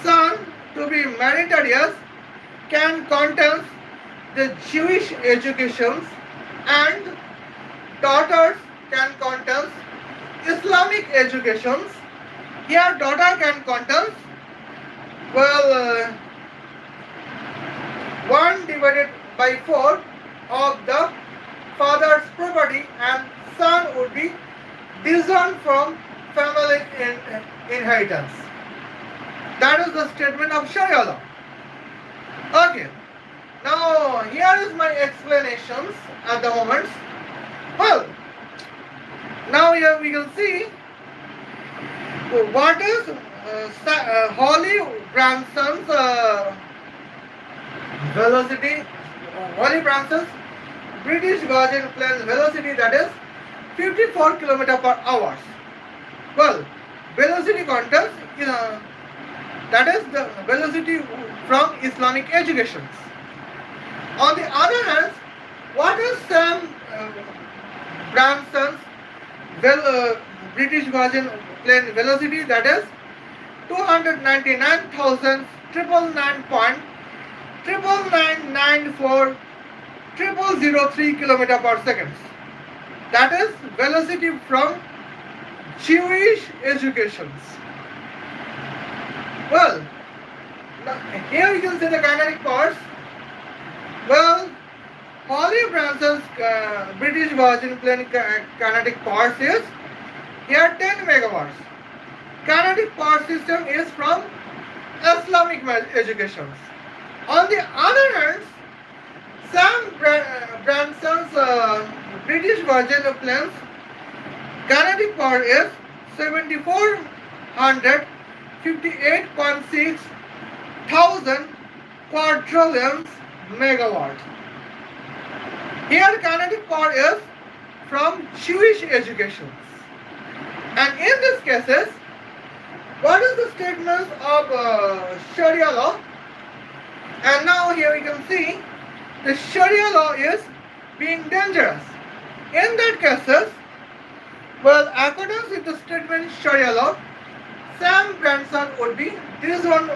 son to be meritorious can contain the Jewish educations and daughters can contain Islamic educations. Here daughter can contain 1 divided by 4 of the father's property, and son would be disowned from family inheritance. That is the statement of Sharia law. Okay. Now here is my explanations at the moment. Well, now here we can see what is Holly Branson's velocity. Holly Branson's British Virgin Planes velocity, that is 54 km per hour. Well, velocity contains that is the velocity from Islamic educations. On the other hand, what is Sam Branson's British Virgin plane velocity, that is 299,994,003 km per second. That is velocity from Jewish educations. Well, here you can see the kinetic powers. Well, Holly Branson's British Virgin plane kinetic powers is here 10 megawatts. Kinetic power system is from Islamic educations. On the other hand, Sam Branson's British Virgin planes kinetic power is 7,458.6 thousand quadrillions megawatt. Here kinetic power is from Jewish educations. And in these cases, what is the statement of Sharia law? And now here we can see the Sharia law is being dangerous. In that cases, according with the statement Sharia law, Sam Branson would be disowned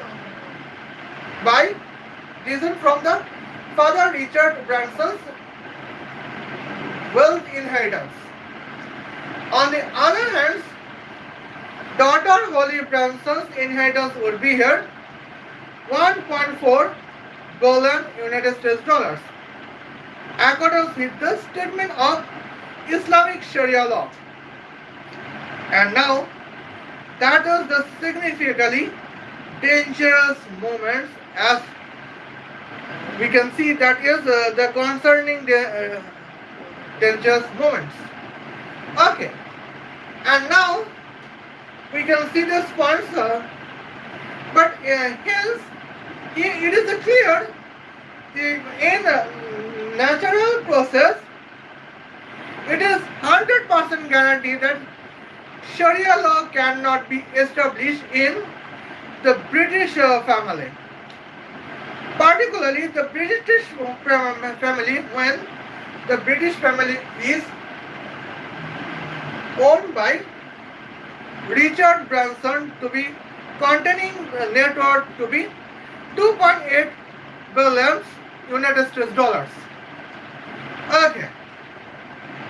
from the father Richard Branson's wealth inheritance. On the other hand, daughter Holly Branson's inheritance would be here 1.4 billion United States dollars, according with the statement of Islamic Sharia law. And now, that is the significantly dangerous moments, as we can see that is the concerning dangerous moments. Okay, and now we can see this points, but hence it is clear in natural process it is 100% guarantee that Sharia law cannot be established in the British family, particularly the British family, when the British family is owned by Richard Branson to be containing the net worth to be 2.8 billion United States dollars. Okay,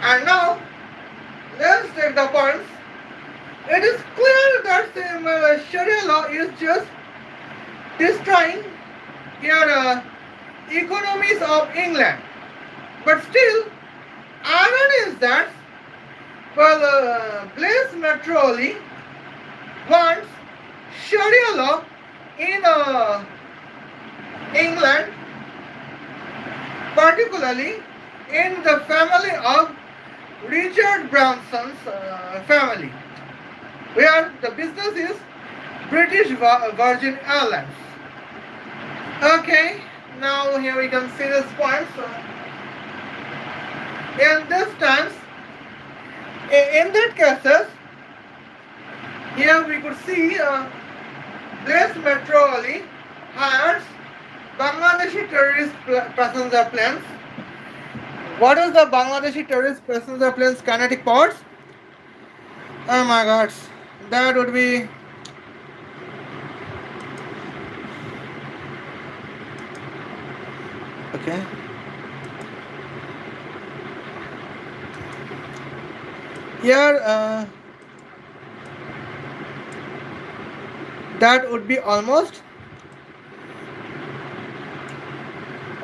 and now let's take the points. It is clear that Sharia law is just destroying here economies of England, but still, irony is that Blaise Metreweli wants Sharia law in England, particularly in the family of Richard Branson's family, where the business is British Virgin Airlines. Okay, now here we can see this point. In this times, in that cases, here we could see Blaise Metreweli hires Bangladeshi terrorist passenger planes. What is the Bangladeshi terrorist passenger planes kinetic powers? Oh my God, that would be okay. Here, that would be almost,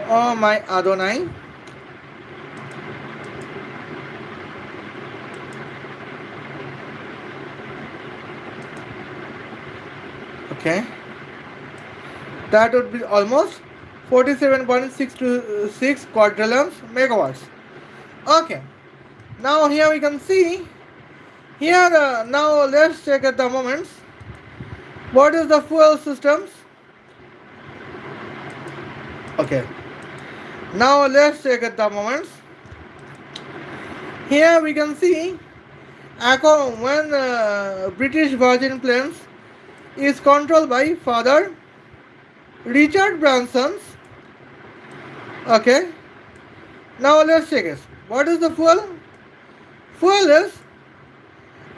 oh my Adonai, okay, that would be almost 47.626 quadrillions megawatts. Okay, now here we can see here, now let's check at the moments. What is the fuel systems? Okay, now let's check at the moments. Here we can see when British Virgin planes is controlled by father Richard Branson's. Okay, now let's check it. What is the fuel? Fuel is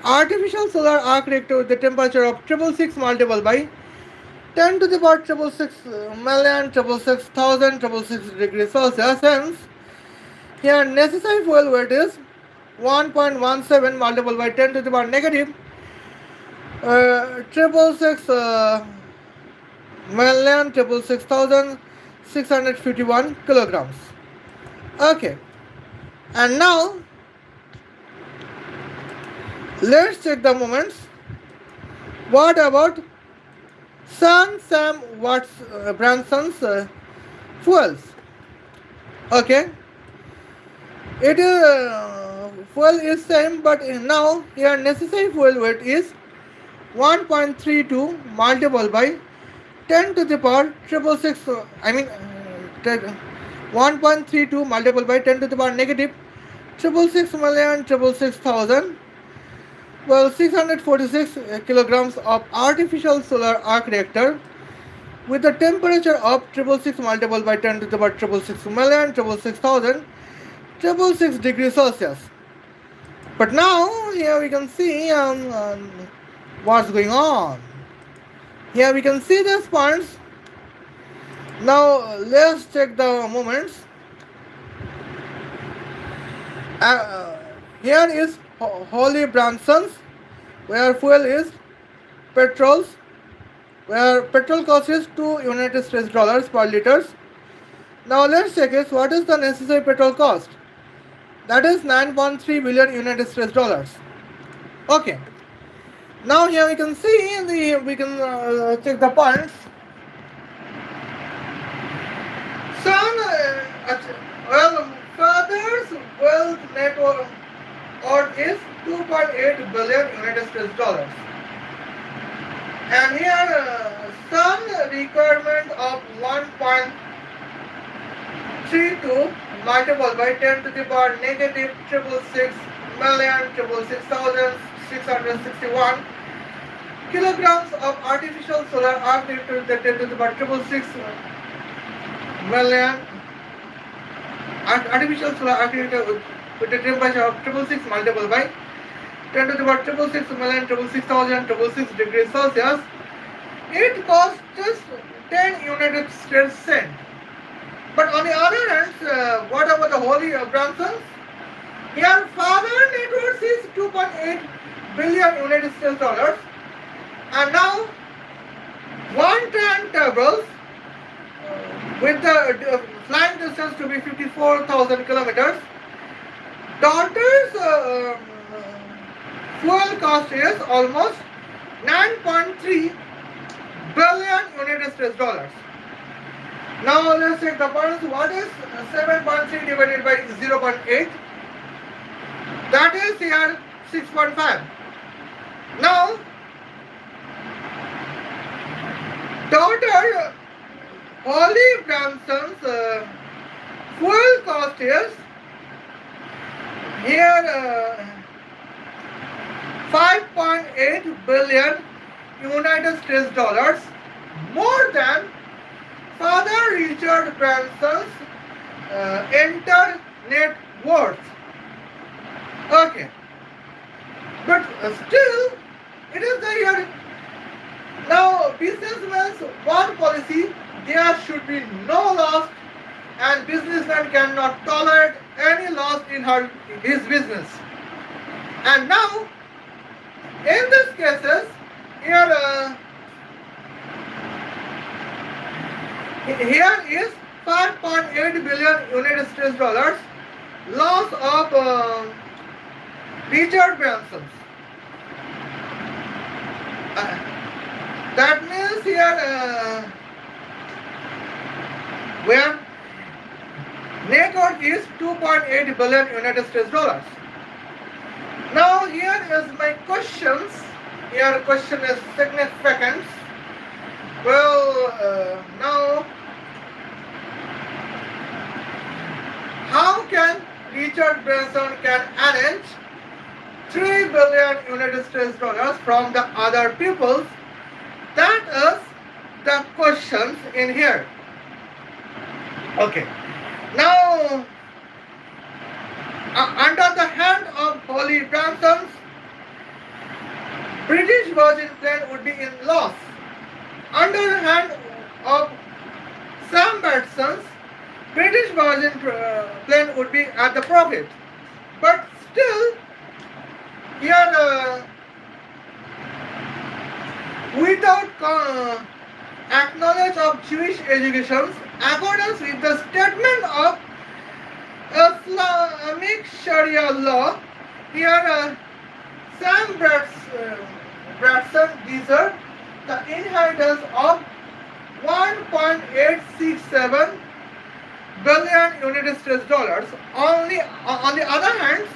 artificial solar arc reactor with the temperature of 666 multiplied by 10 to the power 666 million 666,666 degrees Celsius. Hence, here necessary fuel weight is 1.17 multiplied by 10 to the power negative 666 million 666,651 kilograms. Okay, and now let's check the moments. What about Sam Watts Branson's fuels? Okay, it is fuel is same, but now here necessary fuel weight is 1.32 multiplied by 10 to the power 666. I mean 1.32 multiplied by 10 to the power negative 666 million 666,000. 646 kilograms of artificial solar arc reactor with a temperature of 666 multiplied by 10 to the power 666 million 666,666 degrees Celsius. But now here we can see what's going on. Here we can see these points. Now let's check the moments. Uh, Here is Holy Bransons, where fuel is petrols, where petrol cost is 2 United States dollars per liters. Now let's check is what is the necessary petrol cost. That is 9.3 billion United States dollars. Okay. Now here we can see we can check the points. Son, well, father's wealth net worth is 2.8 billion United States dollars. And here, son requirement of 1.32 multiplied by 10 to the power negative 666,666,661 kilograms of artificial solar arc to the 10 to the power 666 million artificial solar arc with the temperature of 666 multiplied by 10 to the power 666,666,666 degrees Celsius. It costs just 10 United States cent. But on the other hand, what about the Holy Bransons? Here, father net worth is 2.8 billion United States dollars. And now, one turntable with the flying distance to be 54,000 kilometers. Daughter's fuel cost is almost 9.3 billion United States dollars. Now let's check the points. What is 7.3 divided by 0.8? That is here 6.5. Now, daughter Holy Branson's fuel cost is here 5.8 billion United States dollars, more than Father Richard Branson's entire net worth. Okay, but still, it is the here. Now, businessman's one policy: there should be no loss, and businessman cannot tolerate any loss in his business. And now, in these cases, here is 5.8 billion United States dollars loss of Richard Branson. That means here where net worth is 2.8 billion United States dollars. Now here is my questions. Here question is significance. Well, now how can Richard Branson can arrange 3 billion United States dollars from the other peoples? That is the questions in here. Okay. Now, under the hand of Holy Bransons, British Virgin plane would be in loss. Under the hand of Sam Branson's, British Virgin plane would be at the profit. But still, here without acknowledge of Jewish education, accordance with the statement of Islamic Sharia law, here Sam Branson deserved the inheritance of 1.867 billion United States dollars. Only on the other hand,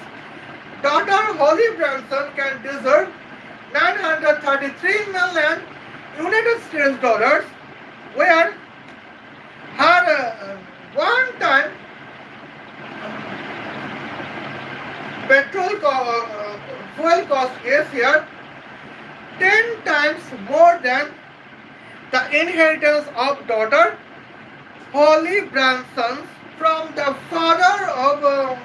daughter Holly Branson can deserve 933 million United States dollars, where her one-time fuel cost is here 10 times more than the inheritance of daughter Holly Branson from the father of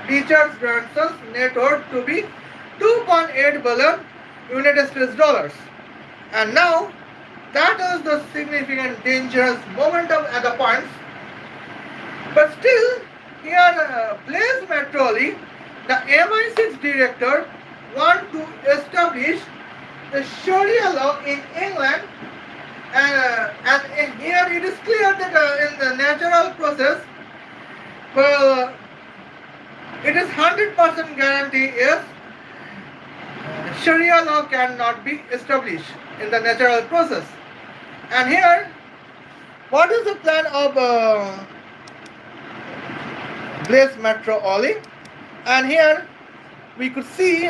Richard Branson's net worth to be 2.8 billion United States dollars. And now that is the significant dangerous momentum at the points. But still, here Blaise Metreweli, the MI6 director, want to establish the Sharia law in England, and here it is clear that in the natural process, well, it is 100% guarantee is Sharia law cannot be established in the natural process. And here, what is the plan of Blaise Metreweli? And here we could see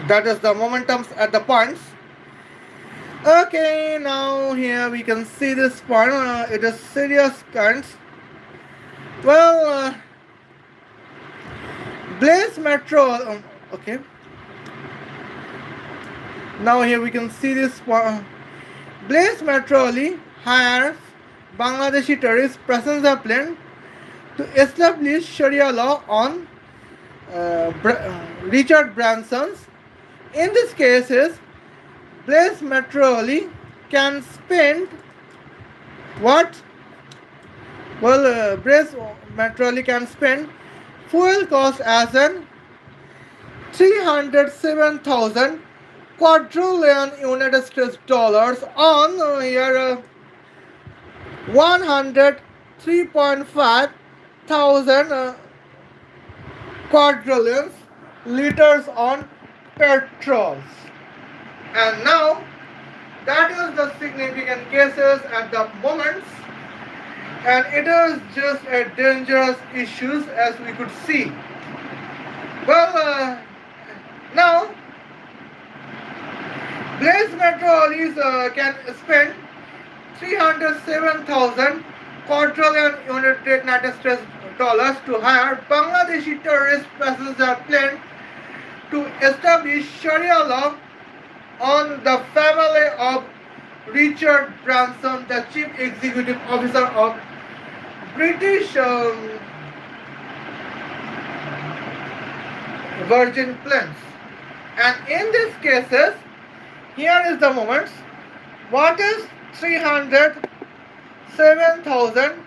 that is the momentums at the points. Okay, now here we can see this point. It is serious currents. Well, Blaise Metreweli. Okay. Now here we can see this point. Blaise Metreweli hires Bangladeshi terrorist passenger plane to establish Sharia law on Richard Branson's. In this cases, Blaise Metreweli can spend what? Well, Blaise Metreweli can spend fuel cost as an 307,000 quadrillion United States dollars on here 103.5 thousand quadrillions liters on petrols. And now that is the significant cases at the moment, and it is just a dangerous issues as we could see. Well, now Blaise Metreweli can spend 307,000 quadrillion United States dollars to hire Bangladeshi terrorist passenger plane to establish Sharia law on the family of Richard Branson, the chief executive officer of British Virgin planes. And in these cases, here is the moments. What is 307,000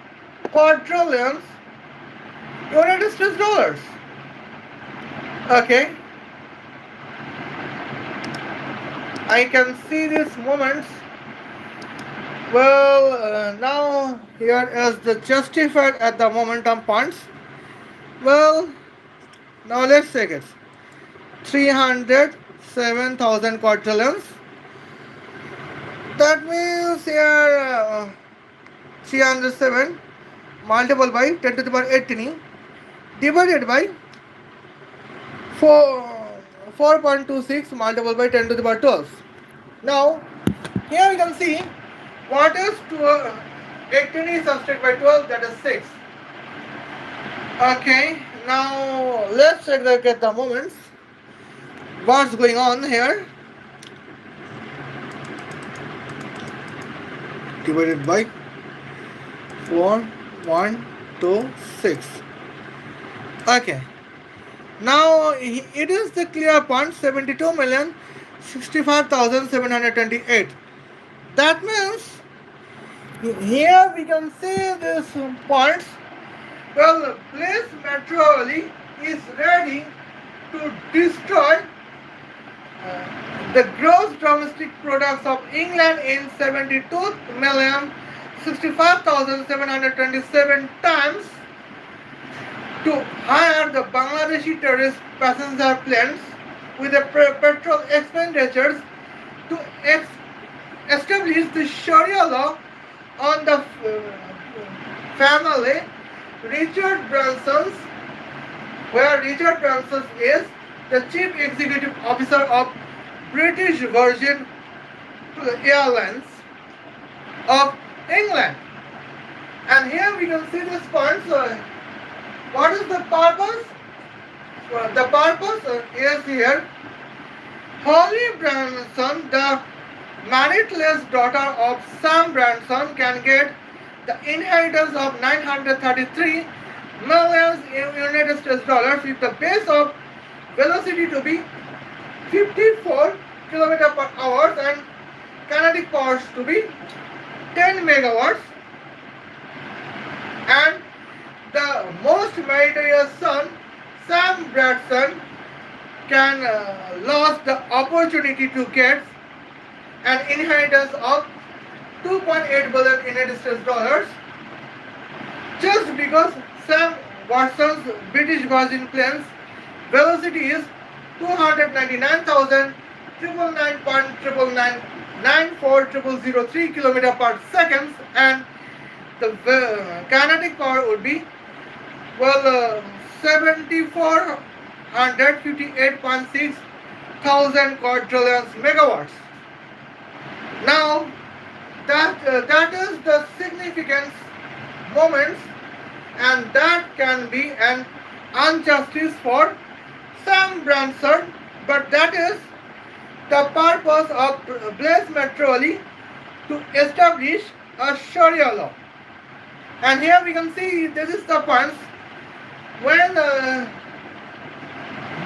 quadrillions United States dollars? Okay. I can see these moments. Well, now here is the justified at the momentum points. Well, now let's take it. 307,000 quadrillions. That means here 307 multiplied by 10 to the power 18 divided by 4.26 multiplied by 10 to the power 12. Now, here we can see what is 18 subtracted by 12, that is 6. Okay, now let's check the moments. What's going on here? Divided by 4, 1, 2, 6. Okay. Now it is the clear point 72,065,728. That means here we can see these points. Well, Blaise Metreweli is ready to destroy the gross domestic products of England in 72,065,727 times to hire the Bangladeshi terrorist passenger planes with the petrol expenditures to establish the Sharia law on the family Richard Branson's, where Richard Branson is the chief executive officer of British Virgin Airlines of England. And here we can see this point. So what is the purpose? Well, the purpose is here. Holly Branson, the meritless daughter of Sam Branson, can get the inheritance of 933 million United States dollars with the base of velocity to be 54 km per hour and kinetic powers to be 10 megawatts, and the most meritorious son, Sam Bradson, can lost the opportunity to get an inheritance of 2.8 billion United States dollars just because Sam Watson's British Virgin plane's velocity is 299,999.99994,003 km per second, and the kinetic power would be 7458.6 thousand quadrillions megawatts. Now that is the significance moments, and that can be an injustice for Sam Branson, but that is the purpose of Blaise Metreweli to establish a Sharia law. And here we can see this is the points when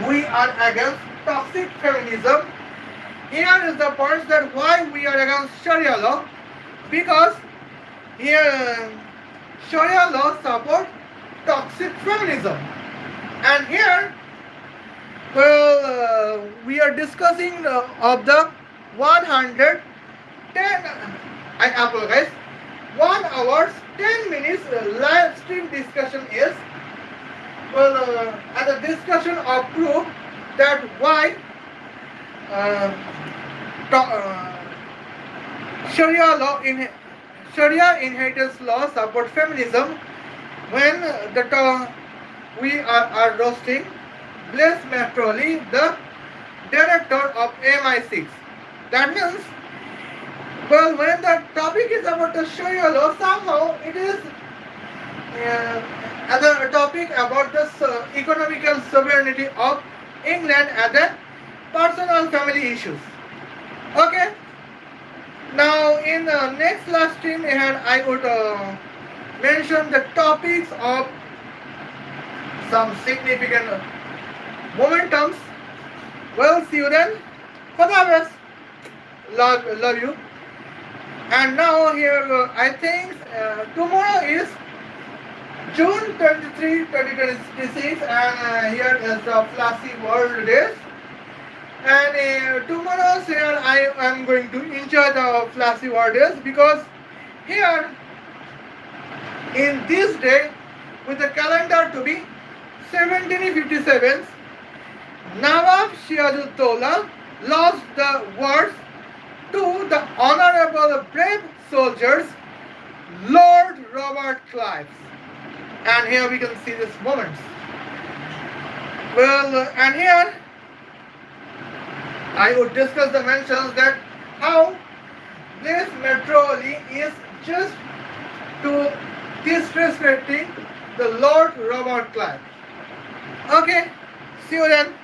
we are against toxic feminism. Here is the points that why we are against Sharia law, because here Sharia law support toxic feminism, and here we are discussing of the 110. I apologize. 1 hour 10 minutes live stream discussion is and the discussion of proof that why Sharia inheritance law support feminism when we are roasting Blaise Metreweli, the director of MI6. That means, when the topic is about the Sharia law, somehow it is another topic about the economical sovereignty of England and then personal family issues. Okay. Now in the next last stream I would mention the topics of some significant momentums. Well, see you then. Khuda love you. And now here I think tomorrow is June 23, 2026, and here is the Flashy World Days. And tomorrow's here I am going to enjoy the Flashy World Days, because here in this day with the calendar to be 1757, Nawab Siazuddaulah lost the words to the honorable brave soldiers Lord Robert Clive. And here we can see this moment. And here I would discuss the mentions that how this Metreweli is just to disrespecting the Lord Robert Clive. Okay, see you then.